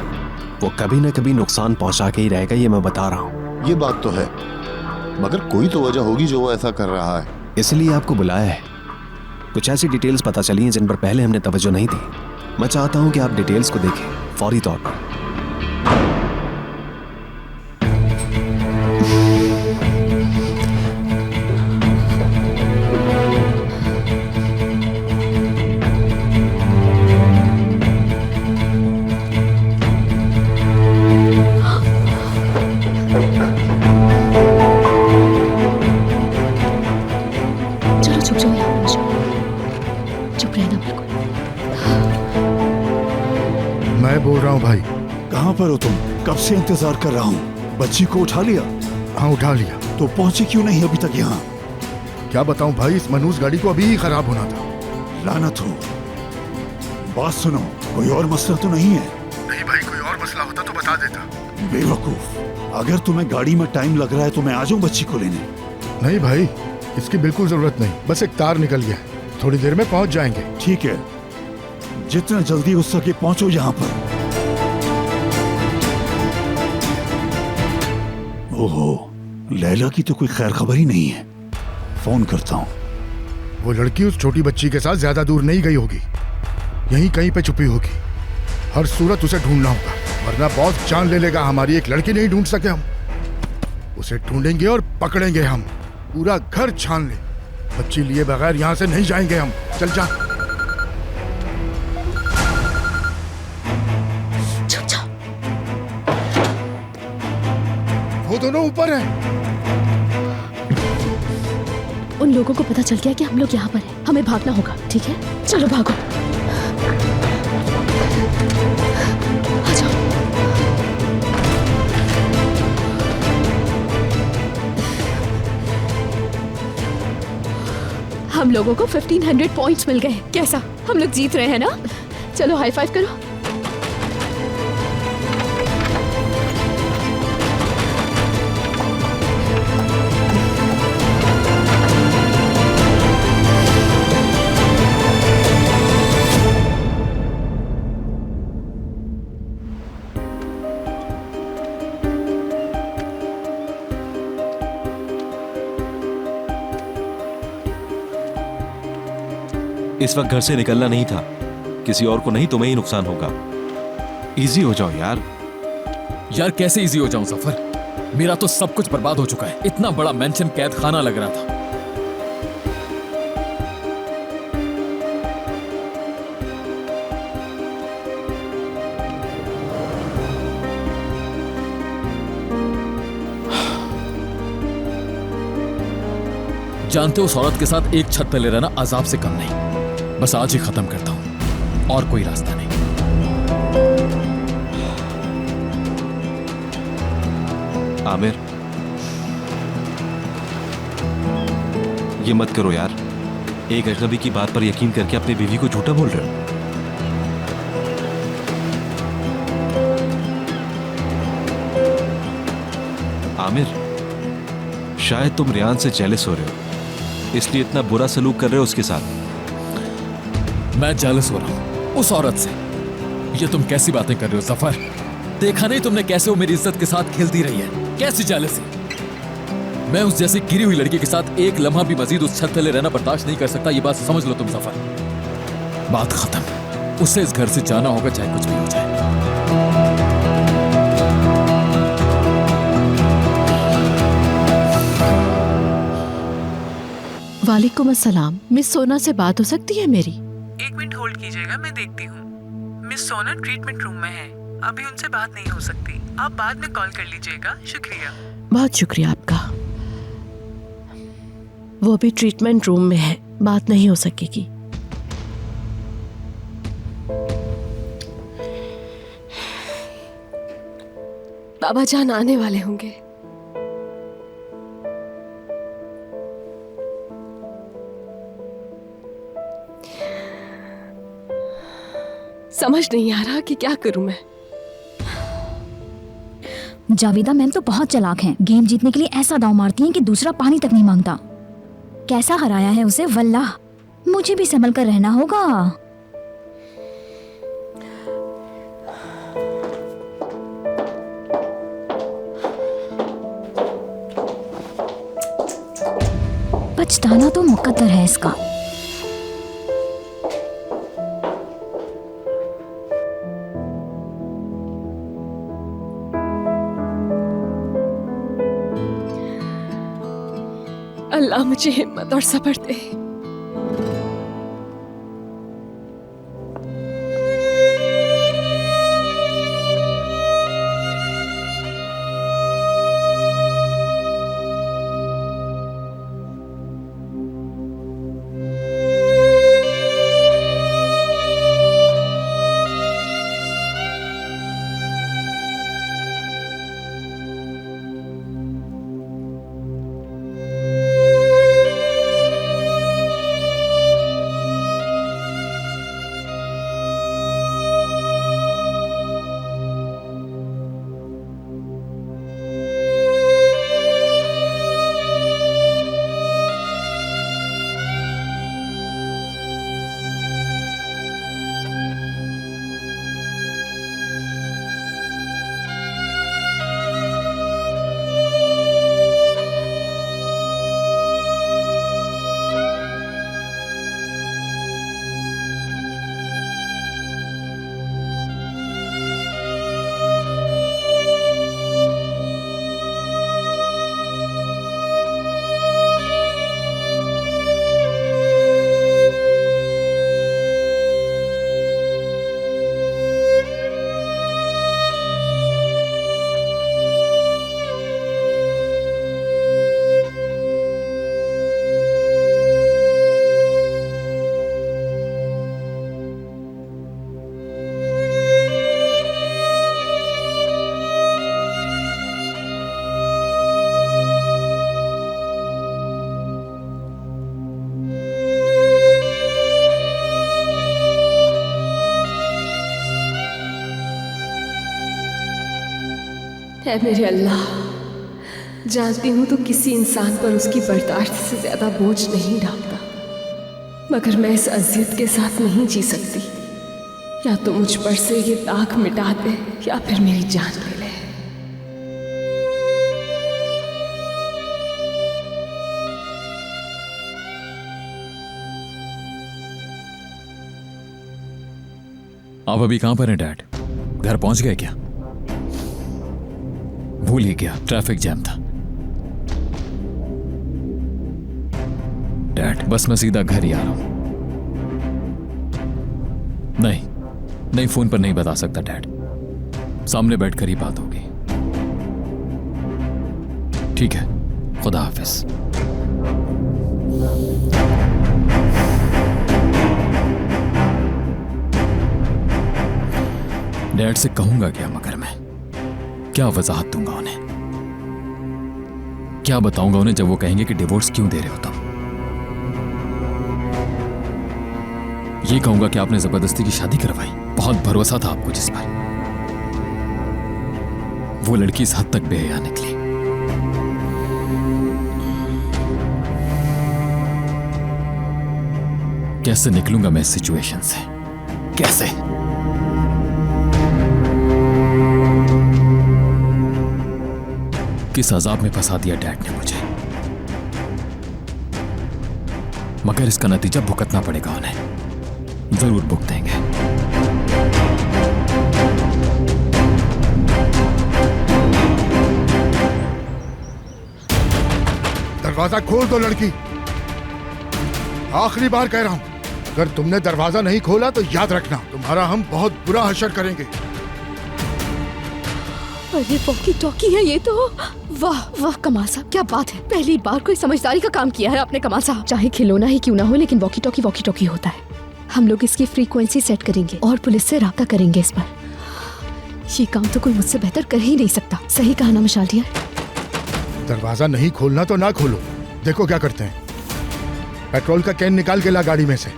वो कभी न कभी नुकसान पहुंचा के ही रहेगा, ये मैं बता रहा हूँ। ये बात तो है, मगर कोई तो वजह होगी जो वो ऐसा कर रहा है। इसलिए आपको बुलाया है। कुछ ऐसी डिटेल्स पता चली हैं जिन पर पहले हमने तवज्जो नहीं दी। मैं चाहता हूं कि आप डिटेल्स को देखें फौरी तौर पर। भाई कहाँ पर हो तुम? कब से इंतजार कर रहा हूँ। बच्ची को उठा लिया? हाँ उठा लिया। तो पहुंचे क्यों नहीं अभी तक यहाँ? क्या बताऊं भाई, इस मनूस गाड़ी को अभी ही खराब होना था। लानत हो, बात सुनो, कोई और मसला तो नहीं है? नहीं भाई, कोई और मसला होता तो बता देता। बेवकूफ, अगर तुम्हें गाड़ी में टाइम लग रहा है तो मैं आ जाऊं बच्ची को लेने? नहीं भाई, इसकी बिल्कुल जरूरत नहीं, बस एक तार निकल गया, थोड़ी देर में पहुंच जाएंगे। ठीक है, जितना जल्दी हो सके पहुंचो यहाँ पर। ओहो, लैला की तो कोई खैर खबर ही नहीं है। फोन करता हूँ। वो लड़की उस छोटी बच्ची के साथ ज्यादा दूर नहीं गई होगी, यहीं कहीं पे छुपी होगी। हर सूरत उसे ढूंढना होगा, वरना बहुत जान ले लेगा हमारी। एक लड़की नहीं ढूंढ सके हम, उसे ढूंढेंगे और पकड़ेंगे हम। पूरा घर छान ले, बच्ची लिए बगैर यहाँ से नहीं जाएंगे हम। चल जा। चुप जाओ। वो दोनों ऊपर हैं। उन लोगों को पता चल गया कि हम लोग यहाँ पर हैं। हमें भागना होगा, ठीक है? चलो भागो। आ जाओ। हम लोगों को 1500 पॉइंट्स मिल गए। कैसा? हम लोग जीत रहे हैं ना? चलो हाई फाइव करो। इस वक्त घर से निकलना नहीं था, किसी और को नहीं तुम्हें ही नुकसान होगा। इजी हो जाओ यार। यार कैसे इजी हो जाऊं सफर? मेरा तो सब कुछ बर्बाद हो चुका है। इतना बड़ा मेंशन कैद खाना लग रहा था। जानते हो उस औरत के साथ एक छत तले रहना अजाब से कम नहीं। बस आज ही खत्म करता हूं, और कोई रास्ता नहीं। आमिर, ये मत करो यार। एक अजनबी की बात पर यकीन करके अपनी बीवी को झूठा बोल रहे हो। आमिर, शायद तुम रियान से जेलस हो रहे हो, इसलिए इतना बुरा सलूक कर रहे हो उसके साथ। मैं जेलस हो रहा हूं उस औरत से? ये तुम कैसी बातें कर रहे हो सफर? देखा नहीं तुमने कैसे वो मेरी इज्जत के साथ खेलती रही है? कैसी जेलसी? मैं उस जैसी गिरी हुई लड़की के साथ एक लम्हा भी मजीद उस छत तले रहना बर्दाश्त नहीं कर सकता। ये बात समझ लो तुम सफर। बात खत्म। उसे इस घर से जाना होगा, चाहे कुछ भी हो जाए। वालेकुम अस्सलाम। मिस सोना से बात हो सकती है मेरी? एक मिनट होल्ड कीजिएगा, मैं देखती हूँ। मिस सोना ट्रीटमेंट रूम में है, अभी उनसे बात नहीं हो सकती। आप बाद में कॉल कर लीजिएगा। शुक्रिया। बहुत शुक्रिया आपका। वो अभी ट्रीटमेंट रूम में है, बात नहीं हो सकेगी। बाबा जान आने वाले होंगे। समझ नहीं आ रहा कि क्या करूं मैं। जावेदा मैम तो बहुत चालाक हैं। गेम जीतने के लिए ऐसा दांव मारती हैं कि दूसरा पानी तक नहीं मांगता। कैसा हराया है उसे, वल्लाह। मुझे भी संभल कर रहना होगा। पछताना तो मुकद्दर है इसका। अल्लाह मुझे हिम्मत और सब्र दे। ऐ मेरे अल्लाह, जानती हूँ तो किसी इंसान पर उसकी बर्दाश्त से ज्यादा बोझ नहीं डालता, मगर मैं इस अजियत के साथ नहीं जी सकती। या तो मुझ पर से ये दाग मिटा दे या फिर मेरी जान ले ले। आप अभी कहां पर हैं डैड? घर पहुंच गए क्या? भूल ही गया, ट्रैफिक जैम था। डैड बस मैं सीधा घर ही आ रहा हूं। नहीं, फोन पर नहीं बता सकता डैड, सामने बैठकर ही बात होगी। ठीक है, खुदा हाफिज। डैड से कहूंगा क्या, मगर मैं क्या वजाहत दूंगा उन्हें? क्या बताऊंगा उन्हें जब वो कहेंगे कि डिवोर्स क्यों दे रहे हो तुम? ये कहूंगा कि आपने जबरदस्ती की शादी करवाई, बहुत भरोसा था आपको जिस पर। वो लड़की इस हद तक बेहया निकली। कैसे निकलूंगा मैं इस सिचुएशन से? कैसे? किस अजाब में फंसा दिया डैड ने मुझे, मगर इसका नतीजा भुगतना पड़ेगा उन्हें, जरूर भुगतेंगे। दरवाजा खोल दो लड़की, आखिरी बार कह रहा हूं, अगर तुमने दरवाजा नहीं खोला तो याद रखना तुम्हारा हम बहुत बुरा हशर करेंगे। अरे वॉकी टॉकी है ये तो। वाह वाह कमाल साहब, क्या बात है, पहली बार कोई समझदारी का काम किया है आपने कमाल साहब। चाहे खिलौना ही क्यों ना हो, लेकिन वॉकी टॉकी होता है। हम लोग इसकी फ्रीक्वेंसी सेट करेंगे और पुलिस से राब्ता करेंगे इस पर। ये काम तो कोई मुझसे बेहतर कर ही नहीं सकता। सही कहा ना मिशाल डियर? दरवाजा नहीं खोलना तो ना खोलो, देखो क्या करते हैं। पेट्रोल का कैन निकाल के ला गाड़ी में से।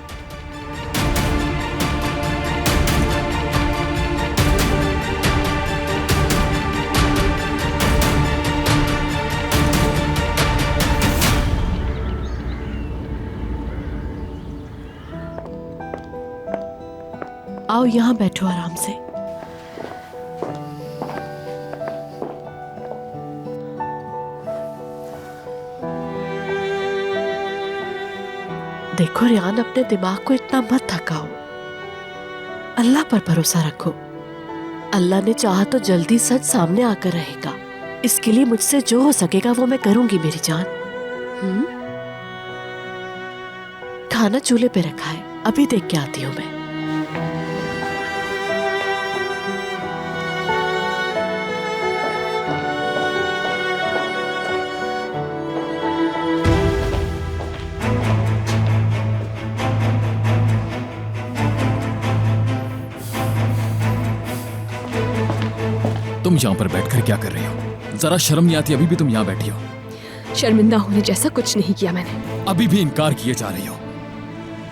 आओ यहाँ बैठो आराम से। देखो रियान, अपने दिमाग को इतना मत थकाओ, अल्लाह पर भरोसा रखो। अल्लाह ने चाहा तो जल्दी सच सामने आकर रहेगा। इसके लिए मुझसे जो हो सकेगा वो मैं करूंगी मेरी जान। खाना चूल्हे पे रखा है, अभी देख के आती हूँ मैं। तुम यहाँ पर बैठकर क्या कर रही हो? जरा शर्म नहीं आती? अभी भी तुम यहाँ बैठी हो। शर्मिंदा होने जैसा कुछ नहीं किया मैंने। अभी भी इनकार किए जा रही हो।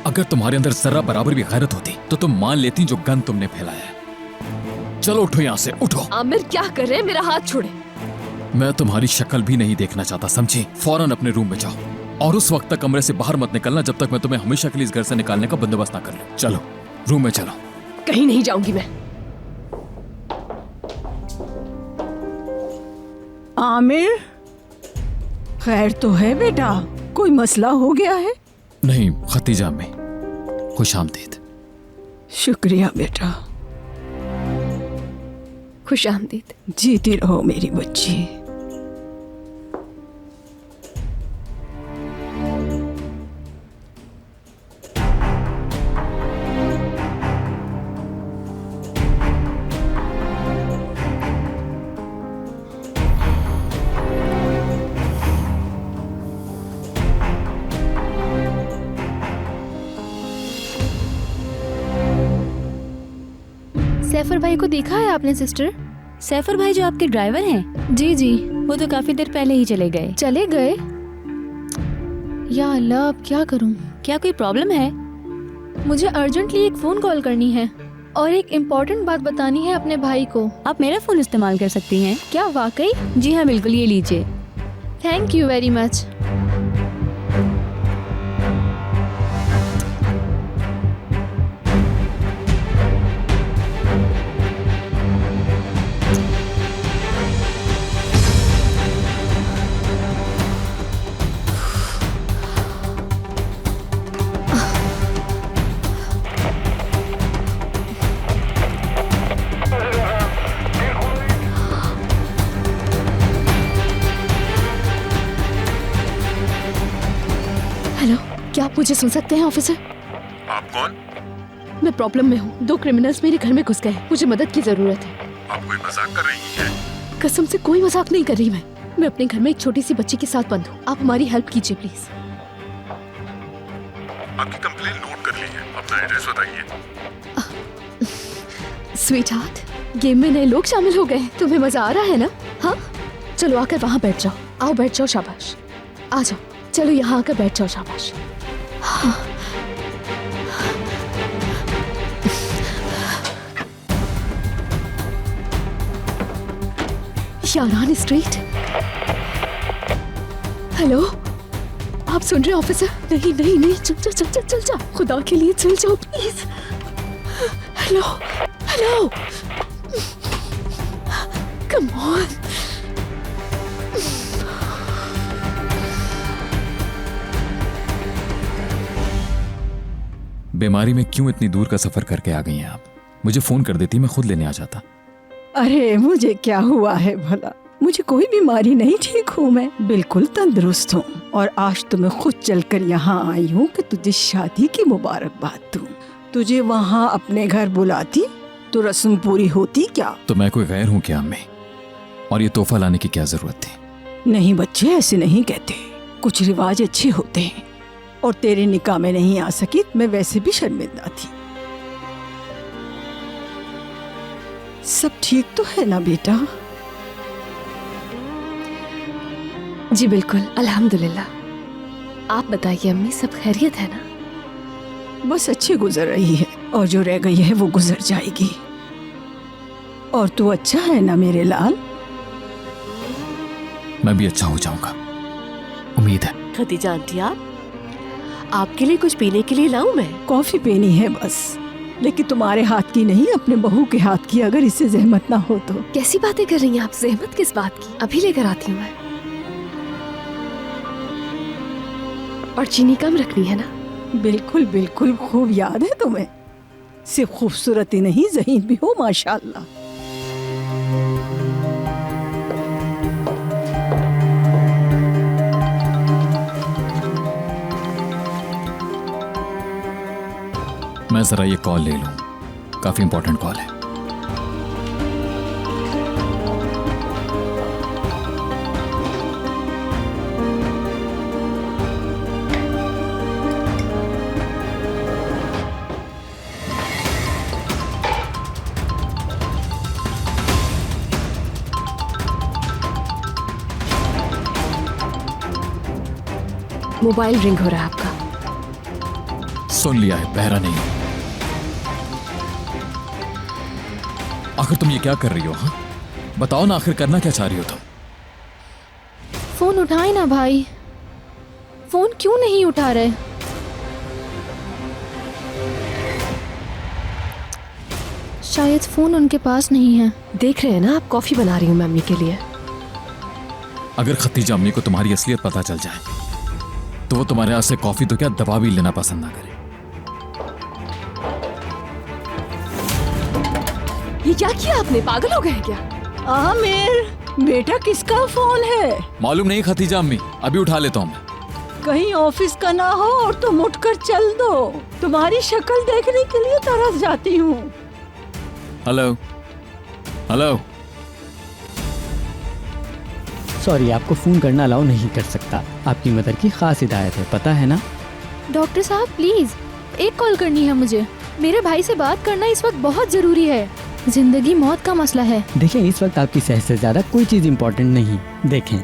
अगर तुम्हारे अंदर जरा बराबर भी गैरत होती तो तुम मान लेती जो गन तुमने फैलाया है। चलो उठो यहाँ से, उठो। आमिर क्या कर रहे हैं? मेरा हाथ छोड़े। मैं तुम्हारी शक्ल भी नहीं देखना चाहता, समझी? फौरन अपने रूम में जाओ और उस वक्त तक कमरे से बाहर मत निकलना जब तक मैं तुम्हें हमेशा के लिए इस घर से निकालने का बंदोबस्त ना कर लूं। चलो रूम में चलो। कहीं नहीं जाऊंगी मैं। आमिर, खैर तो है बेटा? कोई मसला हो गया है? नहीं खतीजा अम्मी, खुश आमदीद। शुक्रिया बेटा। खुश आमदीद। जीती रहो मेरी बच्ची। सैफर भाई को देखा है आपने सिस्टर? सैफर भाई जो आपके ड्राइवर हैं? जी जी। वो तो काफी देर पहले ही चले गए। चले गए? या अल्लाह, अब क्या करूं? क्या कोई प्रॉब्लम है? मुझे अर्जेंटली एक फोन कॉल करनी है और एक इम्पोर्टेंट बात बतानी है अपने भाई को। आप मेरा फोन इस्तेमाल कर सकती हैं। क्या वाकई? जी हाँ बिल्कुल, ये लीजिए। Thank you very much. Hello, क्या आप मुझे सुन सकते हैं ऑफिसर? आप कौन? मैं प्रॉब्लम में हूँ। 2 क्रिमिनल्स मेरे घर में घुस गए। मुझे मदद की जरूरत है। आप कोई मजाक कर रही हैं? कसम से कोई मजाक नहीं कर रही मैं अपने घर में एक छोटी सी बच्ची के साथ बंद हूँ। आप हमारी हेल्प कीजिए प्लीज। आपकी कंप्लेन नोट कर ली है, अपना एड्रेस बताइए। स्वीट हार्ट, गेम में नए लोग शामिल हो गए। तुम्हें मजा आ रहा है ना? हाँ, चलो आकर वहाँ बैठ जाओ। आओ बैठ जाओ, शाबाश। आ जाओ, चलो यहाँ आकर बैठ जाओ, शाबाश। हाँ। यारान स्ट्रीट। हेलो, आप सुन रहे हैं ऑफिसर? नहीं नहीं नहीं, चल जा, खुदा के लिए चल जाओ please. Hello hello, come on. बीमारी में क्यों इतनी दूर का सफर करके आ गई हैं आप? मुझे फोन कर देती, मैं खुद लेने आ जाता। अरे मुझे क्या हुआ है भला? मुझे कोई बीमारी नहीं, ठीक हूँ मैं, बिल्कुल तंदुरुस्त हूँ। और आज तो मैं खुद चलकर यहाँ आई हूँ कि तुझे शादी की मुबारकबाद दूँ। तुझे वहाँ अपने घर बुलाती तो रस्म पूरी होती क्या? तो मैं कोई गैर हूँ क्या अम्मी? और ये तोहफा लाने की क्या जरूरत थी? नहीं बच्चे, ऐसे नहीं कहते। कुछ रिवाज अच्छे होते हैं और तेरे निकाह में नहीं आ सकी। मैं वैसे भी शर्मिंदा थी। सब ठीक तो है ना बेटा? जी बिल्कुल, अल्हम्दुलिल्लाह। आप बताइए अम्मी, सब खैरियत है ना? बस अच्छी गुजर रही है और जो रह गई है वो गुजर जाएगी। और तू अच्छा है ना मेरे लाल? मैं भी अच्छा हो जाऊंगा, उम्मीद है। खदीजा आंटी, आपके लिए कुछ पीने के लिए लाऊं मैं? कॉफी पीनी है बस, लेकिन तुम्हारे हाथ की नहीं, अपने बहू के हाथ की, अगर इससे जहमत ना हो तो। कैसी बातें कर रही हैं आप? जहमत किस बात की? अभी लेकर आती हूँ मैं। और चीनी कम रखनी है ना? बिल्कुल बिल्कुल, खूब याद है तुम्हें। सिर्फ खूबसूरत ही नहीं, ज़हीन भी हो माशाल्लाह। मैं जरा ये कॉल ले लूं, काफी इंपॉर्टेंट कॉल है। मोबाइल रिंग हो रहा है आपका। सुन लिया है, बहरा नहीं। आखिर तुम ये क्या कर रही हो? हाँ, बताओ ना, आखिर करना क्या चाह रही हो तुम? फोन उठाए ना भाई। फोन क्यों नहीं उठा रहे? शायद फोन उनके पास नहीं है। देख रहे हैं ना, आप कॉफी बना रही हूँ मैं अम्मी के लिए। अगर खतीजा अम्मी को तुम्हारी असलियत पता चल जाए तो वो तुम्हारे हाथ से कॉफी तो क्या दबा भी लेना पसंद ना करे। ये क्या किया आपने? पागल हो गए हैं क्या? आमिर, बेटा किसका फोन है? मालूम नहीं खतीजा अम्मी, अभी उठा लेता हूँ मैं। कहीं ऑफिस का ना हो और तुम उठकर चल दो। तुम्हारी शक्ल देखने के लिए तरस जाती हूँ। Hello hello. सॉरी, आपको फोन करना अलाउ नहीं कर सकता। आपकी मदर की खास हिदायत है, पता है ना? डॉक्टर साहब प्लीज, एक कॉल करनी है मुझे। मेरे भाई से बात करना इस वक्त बहुत जरूरी है। जिंदगी मौत का मसला है। देखें, इस वक्त आपकी सेहत से ज्यादा कोई चीज इम्पोर्टेंट नहीं। देखें,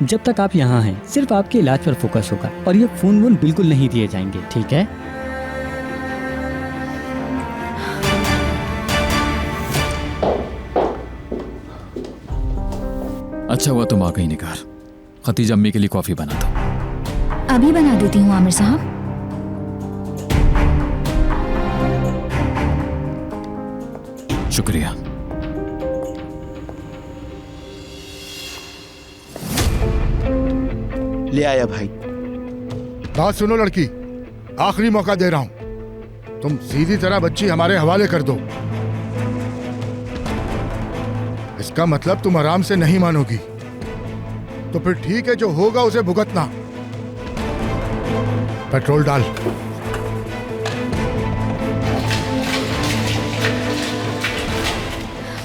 जब तक आप यहाँ हैं सिर्फ आपके इलाज पर फोकस होगा और ये फोन वोन बिल्कुल नहीं दिए जाएंगे, ठीक है? अच्छा हुआ तुम आ गई निगार। खतीजा अम्मी के लिए कॉफी बना दो। अभी बना देती हूँ आमिर साहब। शुक्रिया। ले आया भाई। बात सुनो लड़की, आखिरी मौका दे रहा हूं, तुम सीधी तरह बच्ची हमारे हवाले कर दो। इसका मतलब तुम आराम से नहीं मानोगी, तो फिर ठीक है, जो होगा उसे भुगतना। पेट्रोल डाल।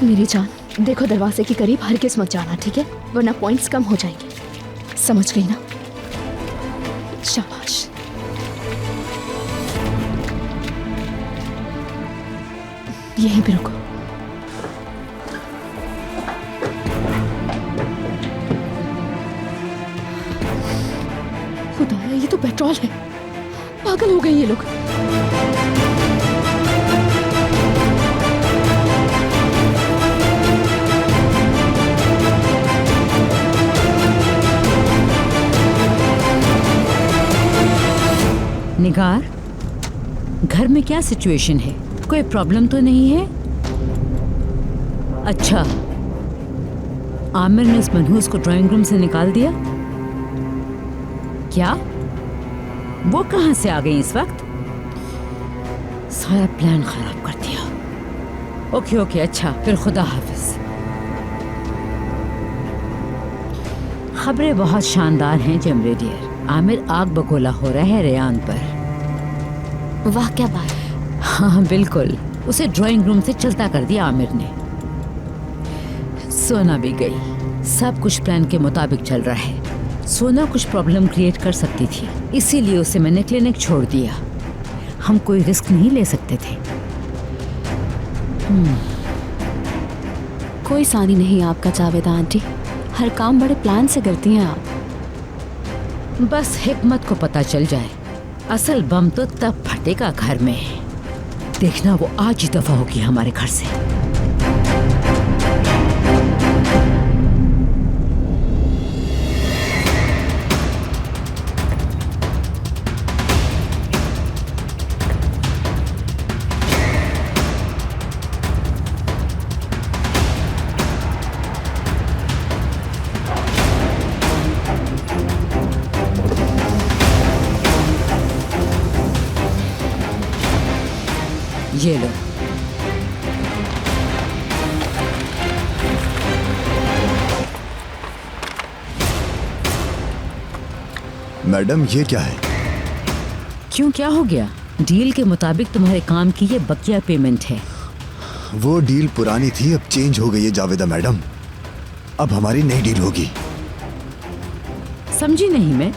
मेरी जान, देखो दरवाजे के करीब हरगिज़ मत जाना, ठीक है? वरना पॉइंट्स कम हो जाएंगे। समझ गई ना? शाबाश। यहीं पे रुको। खुदाया, ये तो पेट्रोल है। पागल हो गए ये लोग। निगार, घर में क्या सिचुएशन है? कोई प्रॉब्लम तो नहीं है? अच्छा, आमिर ने उस मनहूस को ड्राइंग रूम से निकाल दिया क्या? वो कहां से आ गई इस वक्त? सारा प्लान खराब कर दिया। ओके ओके, अच्छा फिर खुदा हाफिज। खबरें बहुत शानदार हैं जेमरे डियर। आमिर आग बगोला हो रहा है रेयान पर। वाह क्या बात। हाँ बिल्कुल, उसे ड्राइंग रूम से चलता कर दिया आमिर ने। सोना भी गई। सब कुछ प्लान के मुताबिक चल रहा है। सोना कुछ प्रॉब्लम क्रिएट कर सकती थी, इसीलिए उसे मैंने क्लिनिक छोड़ दिया। हम कोई रिस्क नहीं ले सकते थे। कोई सानी नहीं आपका जावेदा आंटी, हर काम बड़े प्लान से करती हैं आप। बस हिकमत को पता चल जाए, असल बम तो तब फटेगा घर में। देखना वो आज ही दफा होगी हमारे घर से। ये लो। मैडम ये क्या है? क्यों, क्या हो गया? डील के मुताबिक तुम्हारे काम की ये बकिया पेमेंट है। वो डील पुरानी थी, अब चेंज हो गई है जावेदा मैडम। अब हमारी नई डील होगी। समझी नहीं मैं,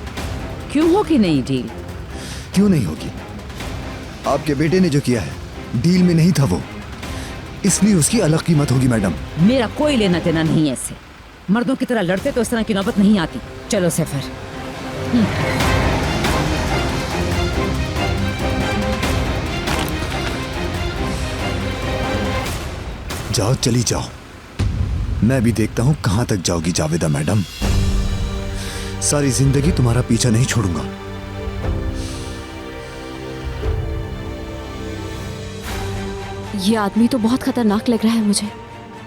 क्यों होगी नई डील? क्यों नहीं होगी? आपके बेटे ने जो किया है डील में नहीं था वो, इसलिए उसकी अलग कीमत होगी मैडम। मेरा कोई लेना देना नहीं है इससे। मर्दों की तरह लड़ते तो इस तरह की नौबत नहीं आती। चलो सफर। जाओ, चली जाओ। मैं भी देखता हूं कहां तक जाओगी जावेदा मैडम। सारी जिंदगी तुम्हारा पीछा नहीं छोड़ूंगा। ये आदमी तो बहुत खतरनाक लग रहा है मुझे।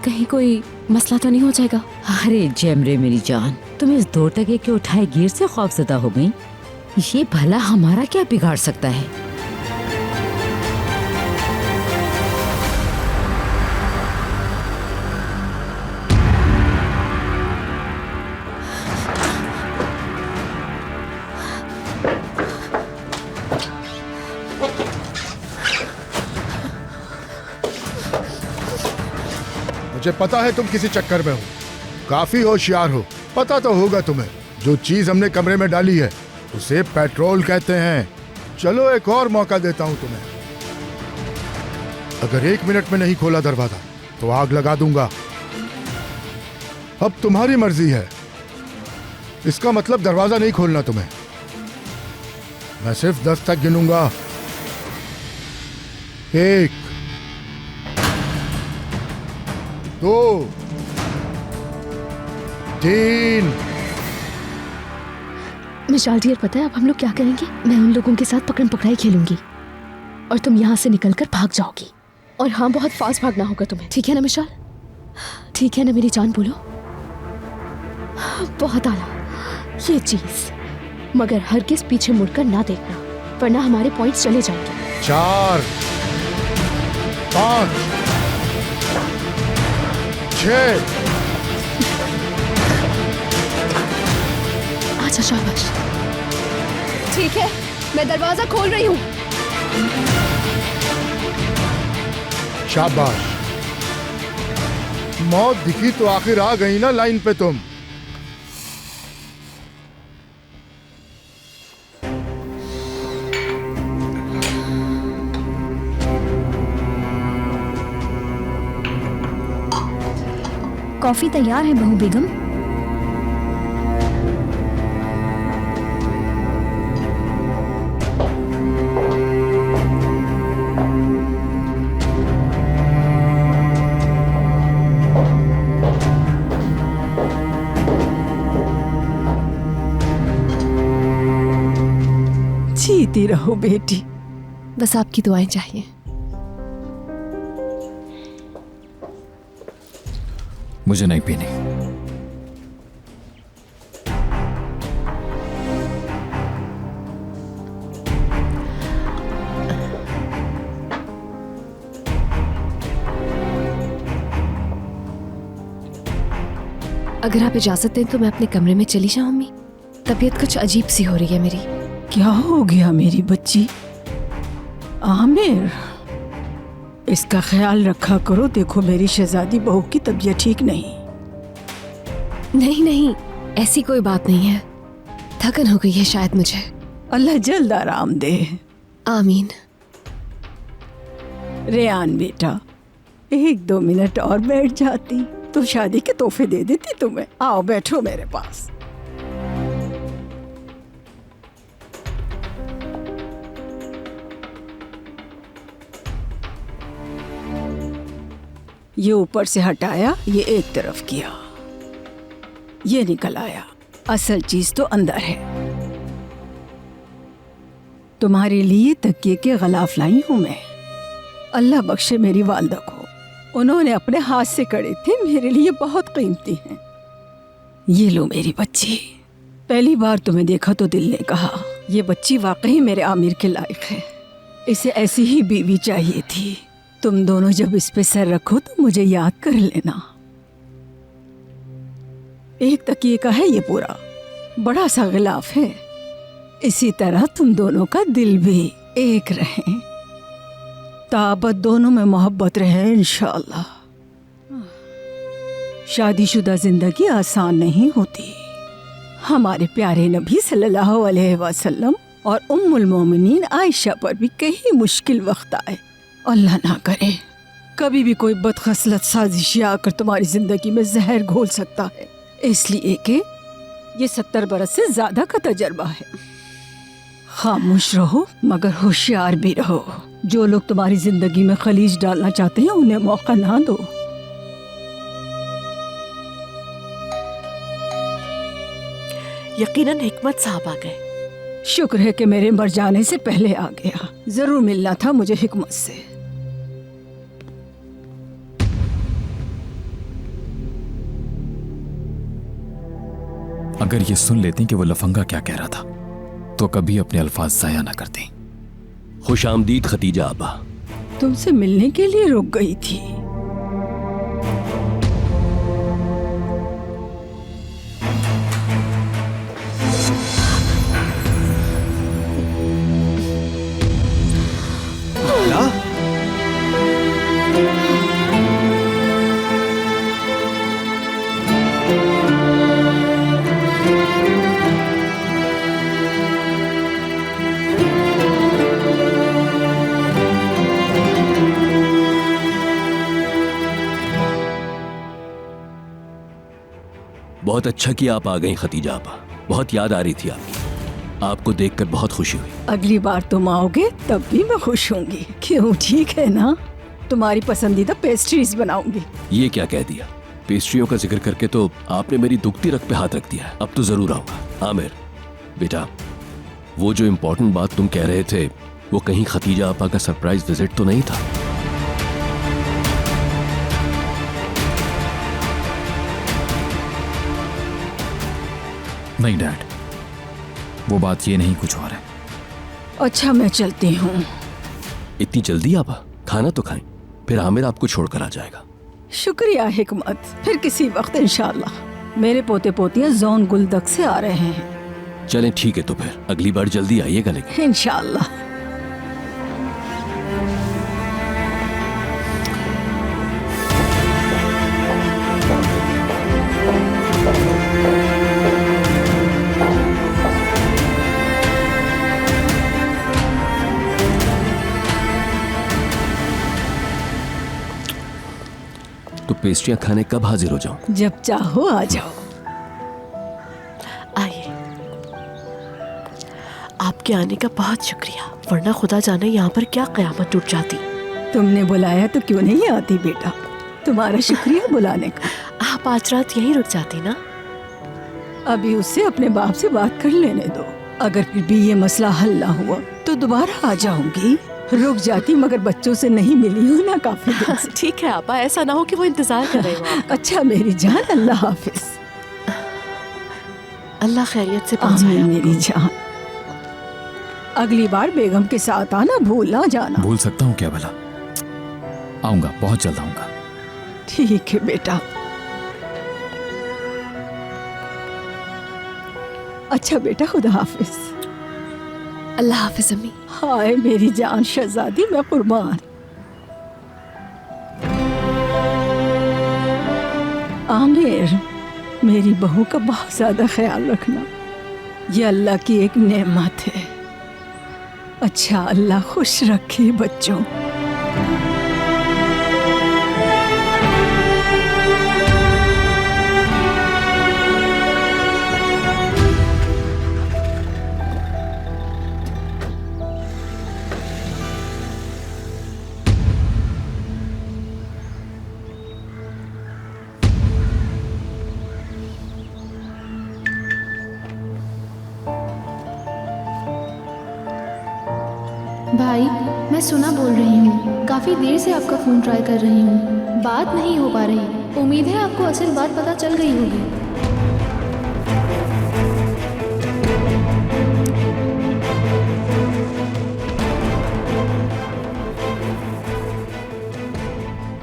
कहीं कोई मसला तो नहीं हो जाएगा? अरे जेमरे मेरी जान, तुम इस 2 टके के उठाए गिर से खौफजदा हो गई। ये भला हमारा क्या बिगाड़ सकता है? मुझे पता है तुम किसी चक्कर में हो, काफी होशियार हो। पता तो होगा तुम्हें, जो चीज हमने कमरे में डाली है उसे पेट्रोल कहते हैं। चलो एक और मौका देता हूं तुम्हें। अगर 1 मिनट में नहीं खोला दरवाजा तो आग लगा दूंगा। अब तुम्हारी मर्जी है। इसका मतलब दरवाजा नहीं खोलना तुम्हें। मैं सिर्फ 10 तक गिनूंगा। 1, 2, 3। मिशाल डियर, पता है अब हम लोग क्या करेंगे? मैं उन लोगों के साथ पकड़म पकड़ाई खेलूंगी और तुम यहाँ से निकलकर भाग जाओगी। और हाँ, बहुत फास्ट भागना होगा तुम्हें, ठीक है ना मिशाल? ठीक है ना मेरी जान? बोलो। बहुत आला ये चीज, मगर हरगिज पीछे मुड़कर ना देखना, वरना हमारे पॉइंट्स चले जाएंगे। 4, 5, 6। अच्छा शाबाश। ठीक है, मैं दरवाजा खोल रही हूँ। शाबाश, मौत दिखी तो आखिर आ गई ना लाइन पे तुम। कॉफी तैयार है बहू बेगम। जीती रहो बेटी। बस आपकी दुआएं चाहिए। मुझे नहीं पीनी। अगर आप इजाजत दें तो मैं अपने कमरे में चली जाऊं अम्मी। तबीयत कुछ अजीब सी हो रही है मेरी। क्या हो गया मेरी बच्ची? आमिर, इसका ख्याल रखा करो। देखो मेरी शहजादी बहू की तबीयत ठीक नहीं। नहीं नहीं, ऐसी कोई बात नहीं है, थकन हो गई है शायद मुझे। अल्लाह जल्द आराम दे। आमीन। रेयान बेटा, 1-2 मिनट और बैठ जाती तो शादी के तोहफे दे देती तुम्हें। आओ बैठो मेरे पास। ये ऊपर से हटाया, ये एक तरफ किया, ये निकल आया। असल चीज तो अंदर है। तुम्हारे लिए तकिए के गलाफ लाई हूं मैं। अल्लाह बख्शे मेरी वालदा को, उन्होंने अपने हाथ से कड़े थे, मेरे लिए बहुत कीमती हैं। ये लो मेरी बच्ची। पहली बार तुम्हें देखा तो दिल ने कहा ये बच्ची वाकई मेरे आमिर के लायक है। इसे ऐसी ही बीवी चाहिए थी। तुम दोनों जब इस पे सर रखो तो मुझे याद कर लेना। एक तकिए का है ये पूरा, बड़ा सा गिलाफ है। इसी तरह तुम दोनों का दिल भी एक रहे, ताबत दोनों में मोहब्बत रहे इंशाअल्लाह। शादीशुदा जिंदगी आसान नहीं होती। हमारे प्यारे नबी सल्लल्लाहु अलैहि वसल्लम और उम्मुल मोमिनीन आयशा पर भी कई मुश्किल वक्त आए। अल्लाह ना करे कभी भी कोई बदखसलत साजिश आकर तुम्हारी जिंदगी में जहर घोल सकता है, इसलिए कि ये 70 बरस से ज्यादा का तजर्बा है। खामोश रहो मगर होशियार भी रहो। जो लोग तुम्हारी जिंदगी में खलीज डालना चाहते हैं उन्हें मौका ना दो। यकीनन हिकमत साहब आ गए। शुक्र है कि मेरे मर जाने से पहले आ गया। जरूर मिलना था मुझे हिकमत से। अगर ये सुन लेती कि वो लफंगा क्या कह रहा था तो कभी अपने अल्फाज जाया ना करती। खुश आमदीद खतीजा आबा। तुमसे मिलने के लिए रुक गई थी। बहुत अच्छा किया आप आ गई खतीजा आपा। बहुत याद आ रही थी आपकी। आपको देखकर बहुत खुशी हुई। अगली बार तुम आओगे तब भी मैं खुश होंगी। क्यों, ठीक है ना? तुम्हारी पसंदीदा पेस्ट्रीज बनाऊंगी। ये क्या कह दिया? पेस्ट्रियों का जिक्र करके तो आपने मेरी दुखती रग पे हाथ रख दिया है। अब तो जरूर आऊंगा। आमिर बेटा, वो जो इम्पोर्टेंट बात तुम कह रहे थे, वो कहीं खतीजा आपा का सरप्राइज विजिट तो नहीं था? नहीं डैड, वो बात ये नहीं, कुछ और है। अच्छा मैं चलती हूँ। इतनी जल्दी आपा? खाना तो खाएं, फिर आमिर आपको छोड़कर आ जाएगा। शुक्रिया हिकमत, फिर किसी वक्त इंशाल्लाह। मेरे पोते पोतियाँ जोन गुलदक से आ रहे हैं। चलें ठीक है, तो फिर अगली बार जल्दी आइएगा। लेकिन इंशाल्लाह। तो पेस्ट्रियां खाने कब हाजिर हो जाऊं? जब चाहो आ जाओ। आइए। आपके आने का बहुत शुक्रिया, वरना खुदा जाने यहाँ पर क्या कयामत टूट जाती। तुमने बुलाया तो क्यों नहीं आती बेटा, तुम्हारा शुक्रिया बुलाने का। आप आज रात यहीं रुक जाती ना? अभी उससे अपने बाप से बात कर लेने दो। अगर फिर भी ये मसला हल ना हुआ तो दोबारा आ जाऊंगी। रुक जाती मगर बच्चों से नहीं मिली हो ना काफी दिन से। ठीक है आपा, ऐसा ना हो कि वो इंतजार कर रहे हो। अच्छा मेरी जान, अल्लाह हाफिज। अल्लाह खैरियत से पहुंचाए मेरी जान। अगली बार बेगम के साथ आना, भूल ना जाना। भूल सकता हूँ क्या भला? आऊंगा, बहुत जल्द आऊंगा। ठीक है बेटा। अच्छा बेटा, खुदा हाफिज। अल्लाह हाफिज अम्मी। हाय मेरी जान शहजादी, मैं कुर्बान। आमिर, मेरी बहू का बहुत ज्यादा ख्याल रखना, ये अल्लाह की एक नेमत है। अच्छा, अल्लाह खुश रखे बच्चों। भाई, मैं सुना बोल रही हूँ। काफ़ी देर से आपका फ़ोन ट्राई कर रही हूँ, बात नहीं हो पा रही। उम्मीद है आपको असल बात पता चल गई होगी।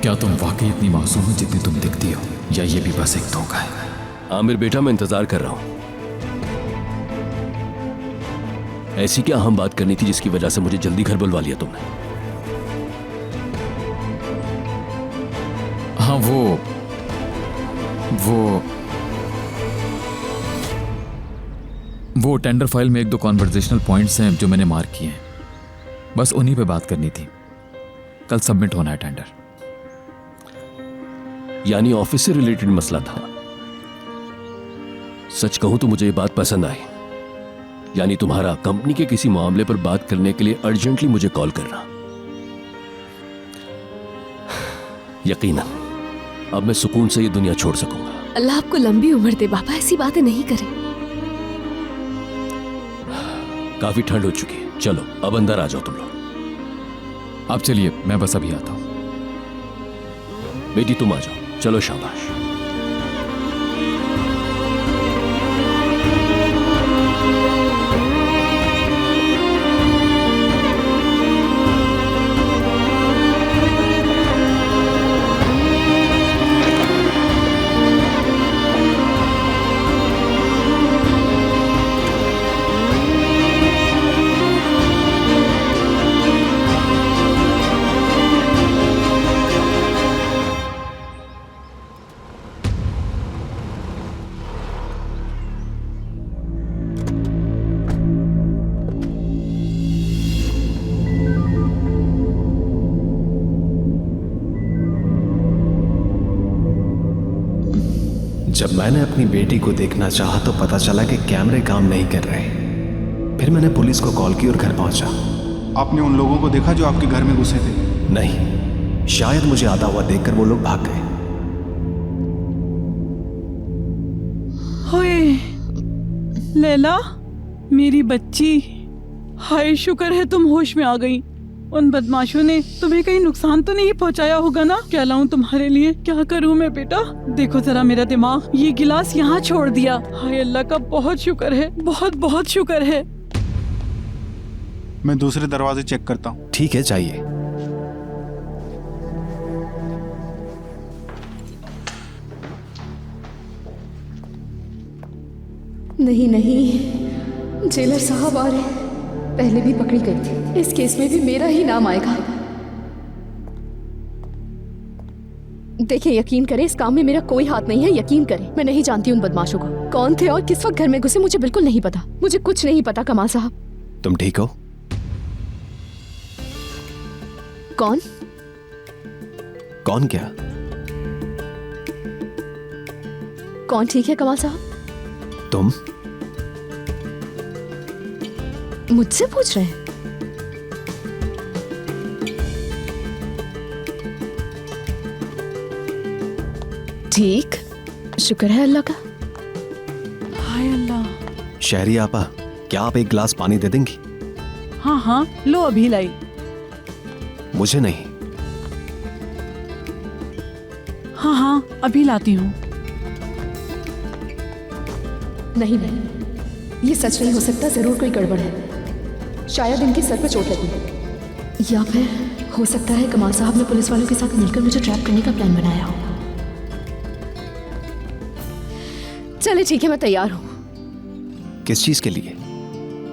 क्या तुम वाकई इतनी मासूम हो जितनी तुम दिखती हो, या ये भी बस एक धोखा है? आमिर बेटा, मैं इंतजार कर रहा हूं। ऐसी क्या अहम बात करनी थी जिसकी वजह से मुझे जल्दी घर बुलवा लिया तुमने? हाँ, वो टेंडर फाइल में एक दो कॉन्वर्जेशनल पॉइंट्स हैं जो मैंने मार्क किए हैं, बस उन्हीं पे बात करनी थी। कल सबमिट होना है टेंडर। यानी ऑफिस से रिलेटेड मसला था। सच कहूं तो मुझे ये बात पसंद आई, यानी तुम्हारा कंपनी के किसी मामले पर बात करने के लिए अर्जेंटली मुझे कॉल करना। यकीनन अब मैं सुकून से ये दुनिया छोड़ सकूंगा। अल्लाह आपको लंबी उम्र दे बाबा, ऐसी बातें नहीं करें। काफी ठंड हो चुकी है, चलो अब अंदर आ जाओ तुम लोग। आप चलिए, मैं बस अभी आता हूं। बेटी तुम आ जाओ, चलो शाबाश। जब मैंने अपनी बेटी को देखना चाहा तो पता चला कि कैमरे काम नहीं कर रहे। फिर मैंने पुलिस को कॉल की और घर पहुंचा। आपने उन लोगों को देखा जो आपके घर में घुसे थे? नहीं, शायद मुझे आता हुआ देखकर वो लोग भाग गए। लैला, मेरी बच्ची, हाय शुक्र है तुम होश में आ गई। उन बदमाशों ने तुम्हें कहीं नुकसान तो नहीं पहुंचाया होगा ना? क्या लाऊं तुम्हारे लिए? क्या करूं मैं बेटा? देखो जरा मेरा दिमाग, ये गिलास यहाँ छोड़ दिया। हाय अल्लाह का बहुत शुक्र है, बहुत बहुत शुक्र है। मैं दूसरे दरवाजे चेक करता हूँ। ठीक है, चाहिए। नहीं नहीं, जेलर साहब आ रहे। पहले भी पकड़ी गई थी, इस केस में भी मेरा ही नाम आएगा। देखिए, यकीन करें, इस काम में मेरा कोई हाथ नहीं है। यकीन करें, मैं नहीं जानती उन बदमाशों को कौन थे और किस वक्त घर में घुसे। मुझे बिल्कुल नहीं पता, मुझे कुछ नहीं पता। कमाल साहब, तुम ठीक हो? कौन? कौन क्या? कौन ठीक है कमाल साहब? तुम मुझसे पूछ रहे हैं? ठीक, शुक्र है अल्लाह का। हाय अल्लाह। शहरी आपा, क्या आप एक गिलास पानी दे देंगी? हाँ हाँ, लो अभी लाई। मुझे नहीं। हाँ हाँ, अभी लाती हूँ। नहीं नहीं, ये सच नहीं हो सकता। जरूर कोई गड़बड़ है। शायद इनके सर पे चोट लगी, या फिर हो सकता है कमाल साहब ने पुलिस वालों के साथ मिलकर मुझे ट्रैप करने का प्लान बनाया हो। चले ठीक है, मैं तैयार हूँ। किस चीज के लिए?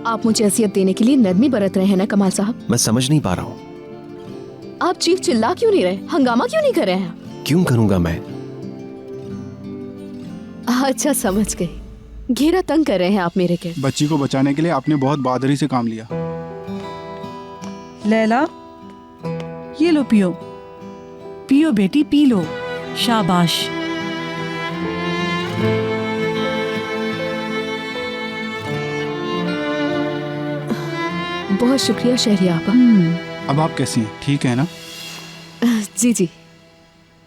आप मुझे असियत देने के लिए नरमी बरत रहे हैं ना कमाल साहब? मैं समझ नहीं पा रहा हूँ। आप चीख चिल्ला क्यों नहीं रहे? हंगामा क्यों नहीं कर रहे हैं? क्यों करूंगा मैं? अच्छा, समझ गई। घेरा तंग कर रहे हैं आप मेरे के। बच्ची को बचाने के लिए आपने बहुत बहादुरी से काम लिया। लैला, ये लो, पियो पियो बेटी, पी लो। शाबाश। बहुत शुक्रिया शहरी आपा। अब आप कैसी हैं? ठीक है ना? जी जी,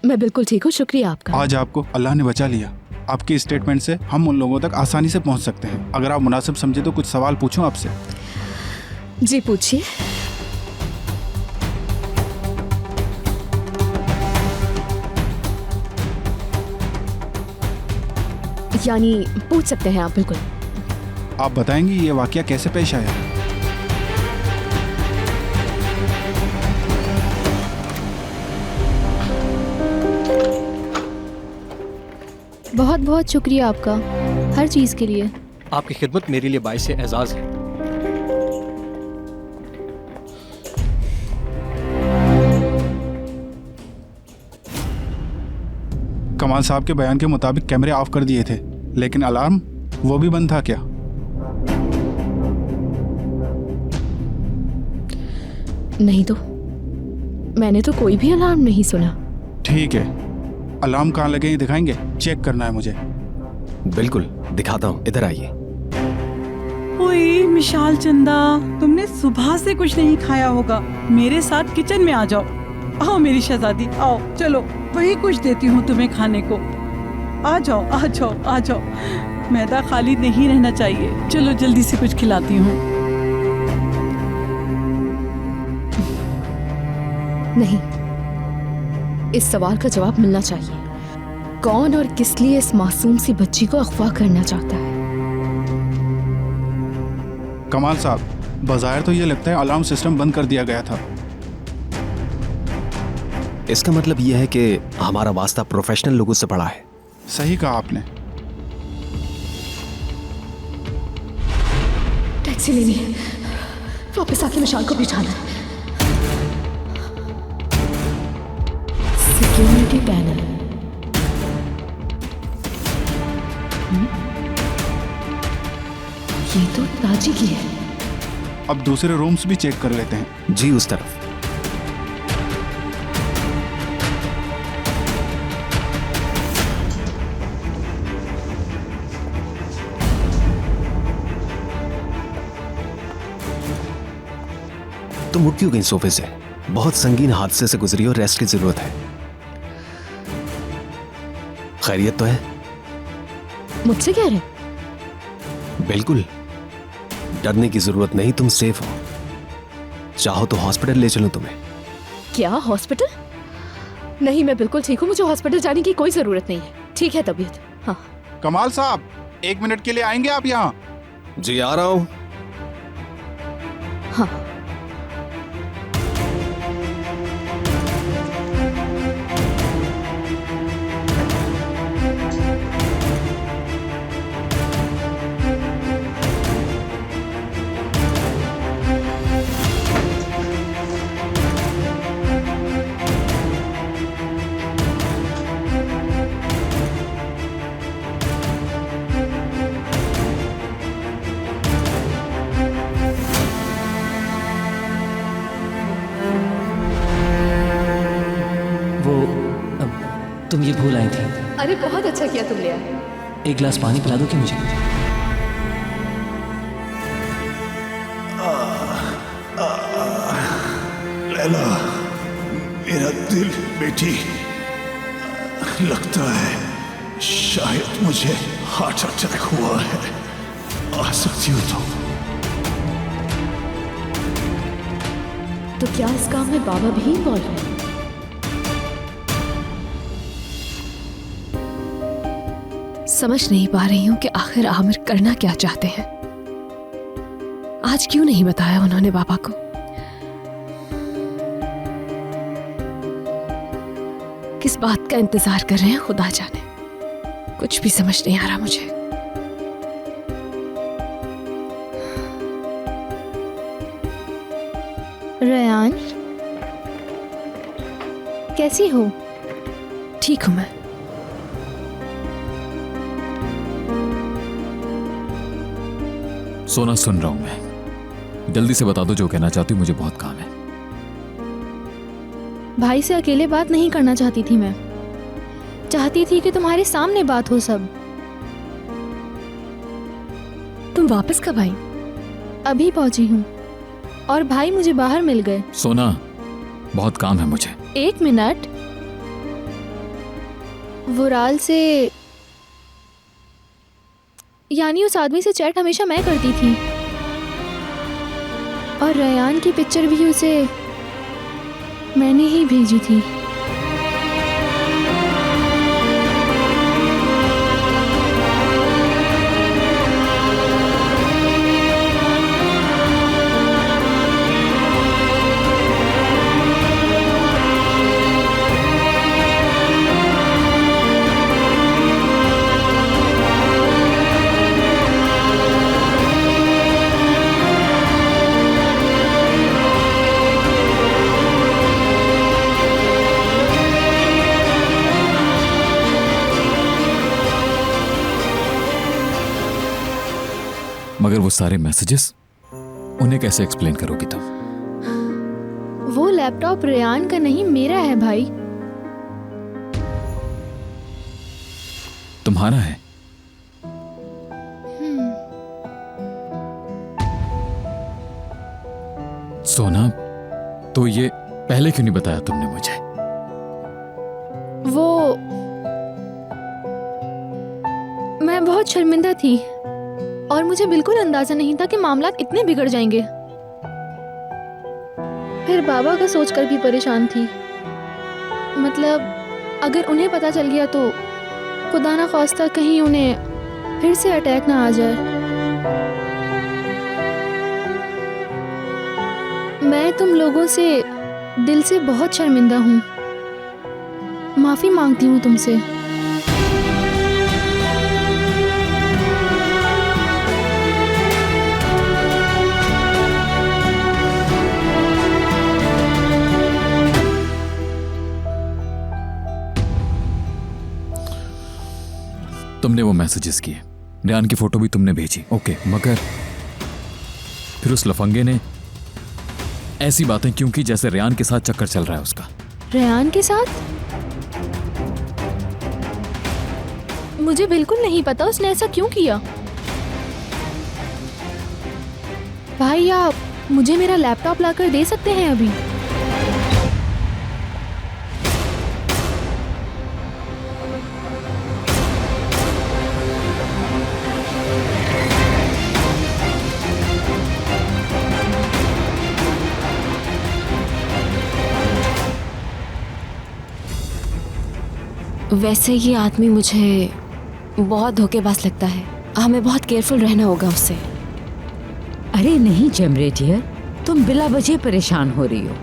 मैं बिल्कुल ठीक हूँ, शुक्रिया आपका। आज आपको अल्लाह ने बचा लिया। आपके स्टेटमेंट से हम उन लोगों तक आसानी से पहुंच सकते हैं। अगर आप मुनासिब समझे तो कुछ सवाल पूछूं आपसे? जी पूछिए। यानी पूछ सकते हैं आप, बिल्कुल। आप बताएंगी ये वाकया कैसे पेश आया? बहुत बहुत शुक्रिया आपका हर चीज़ के लिए। आपकी खिदमत मेरे लिए बाइस से एजाज़ है। कमाल साहब के बयान के मुताबिक कैमरे ऑफ कर दिए थे, लेकिन अलार्म वो भी बंद था क्या? नहीं तो, मैंने तो कोई भी अलार्म नहीं सुना। ठीक है, अलार्म कहाँ लगे हैं दिखाएंगे? चेक करना है मुझे। बिल्कुल, दिखाता हूँ, इधर आइए। ओए मिशाल चंदा, तुमने सुबह से कुछ नहीं खाया होगा। मेरे साथ किचन में आ जाओ। आओ मेरी शहजादी, आओ, चलो वही कुछ देती हूँ तुम्हें खाने को। आ जाओ आ जाओ आ जाओ, मैदा खाली नहीं रहना चाहिए। चलो जल्दी से कुछ खिलाती हूँ। नहीं, इस सवाल का जवाब मिलना चाहिए। कौन और किस लिए इस मासूम सी बच्ची को अगवा करना चाहता है? कमाल साहब, बाज़ाहिर तो ये लगता है अलार्म सिस्टम बंद कर दिया गया था। इसका मतलब यह है कि हमारा वास्ता प्रोफेशनल लोगों से पड़ा है। सही कहा आपने। टैक्सी लेनी है, वापस आके मिशाल को बिठाना है। Security panel. ये तो ताजी की है। अब दूसरे रूम्स भी चेक कर लेते हैं। जी, उस तरफ। तुम उठ क्यों गई सोफे से? बहुत संगीन हादसे से गुजरी और रेस्ट की जरूरत है। खैरियत तो है? मुझसे कह रहे? बिल्कुल, डरने की जरूरत नहीं, तुम सेफ हो। चाहो तो हॉस्पिटल ले चलूं तुम्हें। क्या हॉस्पिटल? नहीं, मैं बिल्कुल ठीक हूँ, मुझे हॉस्पिटल जाने की कोई जरूरत नहीं है। ठीक है तबीयत। हाँ। कमाल साहब, 1 मिनट के लिए आएंगे आप यहाँ? जी आ रहा हूँ। हाँ। तुम ये भूल आई थी। अरे बहुत अच्छा किया तुम ले आए। एक गिलास पानी पिला दो कि मुझे? लैला, मेरा दिल बेटी, लगता है शायद मुझे हार्ट अटैक हुआ है। आ सकती हो तो क्या इस काम में बाबा भी इन्वॉल्व है? समझ नहीं पा रही हूँ कि आखिर आमिर करना क्या चाहते हैं। आज क्यों नहीं बताया उन्होंने बाबा को? किस बात का इंतजार कर रहे हैं खुदा जाने। कुछ भी समझ नहीं आ रहा मुझे। रेयान, कैसी हो? ठीक हूं मैं। सोना, सुन रहा हूं मैं। जल्दी से बता दो जो कहना चाहती हूँ, मुझे बहुत काम है। भाई से अकेले बात नहीं करना चाहती थी मैं। चाहती थी कि तुम्हारे सामने बात हो सब। तुम वापस कब आई? अभी पहुंची हूँ और भाई मुझे बाहर मिल गए। सोना, बहुत काम है मुझे। 1 मिनट। वुराल से, यानी उस आदमी से चैट हमेशा मैं करती थी और रेयान की पिक्चर भी उसे मैंने ही भेजी थी। मगर वो सारे मैसेजेस, उन्हें कैसे एक्सप्लेन करोगी तुम? वो लैपटॉप रेयान का नहीं, मेरा है भाई। तुम्हारा है? सोना, तो ये पहले क्यों नहीं बताया तुमने मुझे? वो मैं बहुत शर्मिंदा थी और मुझे बिल्कुल अंदाजा नहीं था कि मामलात इतने बिगड़ जाएंगे। फिर बाबा का सोचकर भी परेशान थी। मतलब अगर उन्हें पता चल गया तो खुदा ना ख्वास्ता कहीं उन्हें फिर से अटैक ना आ जाए। मैं तुम लोगों से दिल से बहुत शर्मिंदा हूँ। माफी मांगती हूँ तुमसे। तुमने वो मैसेजेस किए, रेयान की फोटो भी तुमने भेजी, ओके, मगर फिर उस लफंगे ने ऐसी बातें क्यों की जैसे रेयान के साथ चक्कर चल रहा है उसका? रेयान के साथ? मुझे बिल्कुल नहीं पता उसने ऐसा क्यों किया। भाई, आप मुझे मेरा लैपटॉप लाकर दे सकते हैं अभी? वैसे ये आदमी मुझे बहुत धोखेबाज लगता है। हमें बहुत केयरफुल रहना होगा उससे। अरे नहीं जमरे डियर, तुम बिला वजह परेशान हो रही हो।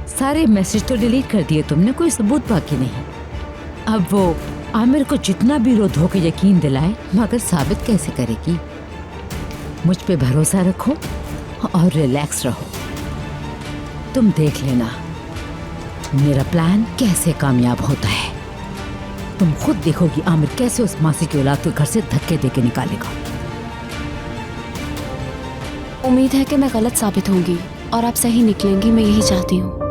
सारे मैसेज तो डिलीट कर दिए तुमने, कोई सबूत बाकी नहीं। अब वो आमिर को जितना भी रो धो के यकीन दिलाए, मगर साबित कैसे करेगी? मुझ पे भरोसा रखो और रिलैक्स रहो। तुम देख लेना मेरा प्लान कैसे कामयाब होता है। तुम खुद देखोगी आमिर कैसे उस मासी की औलाद को घर से धक्के देके निकालेगा। उम्मीद है कि मैं गलत साबित होंगी और आप सही निकलेंगी, मैं यही चाहती हूँ।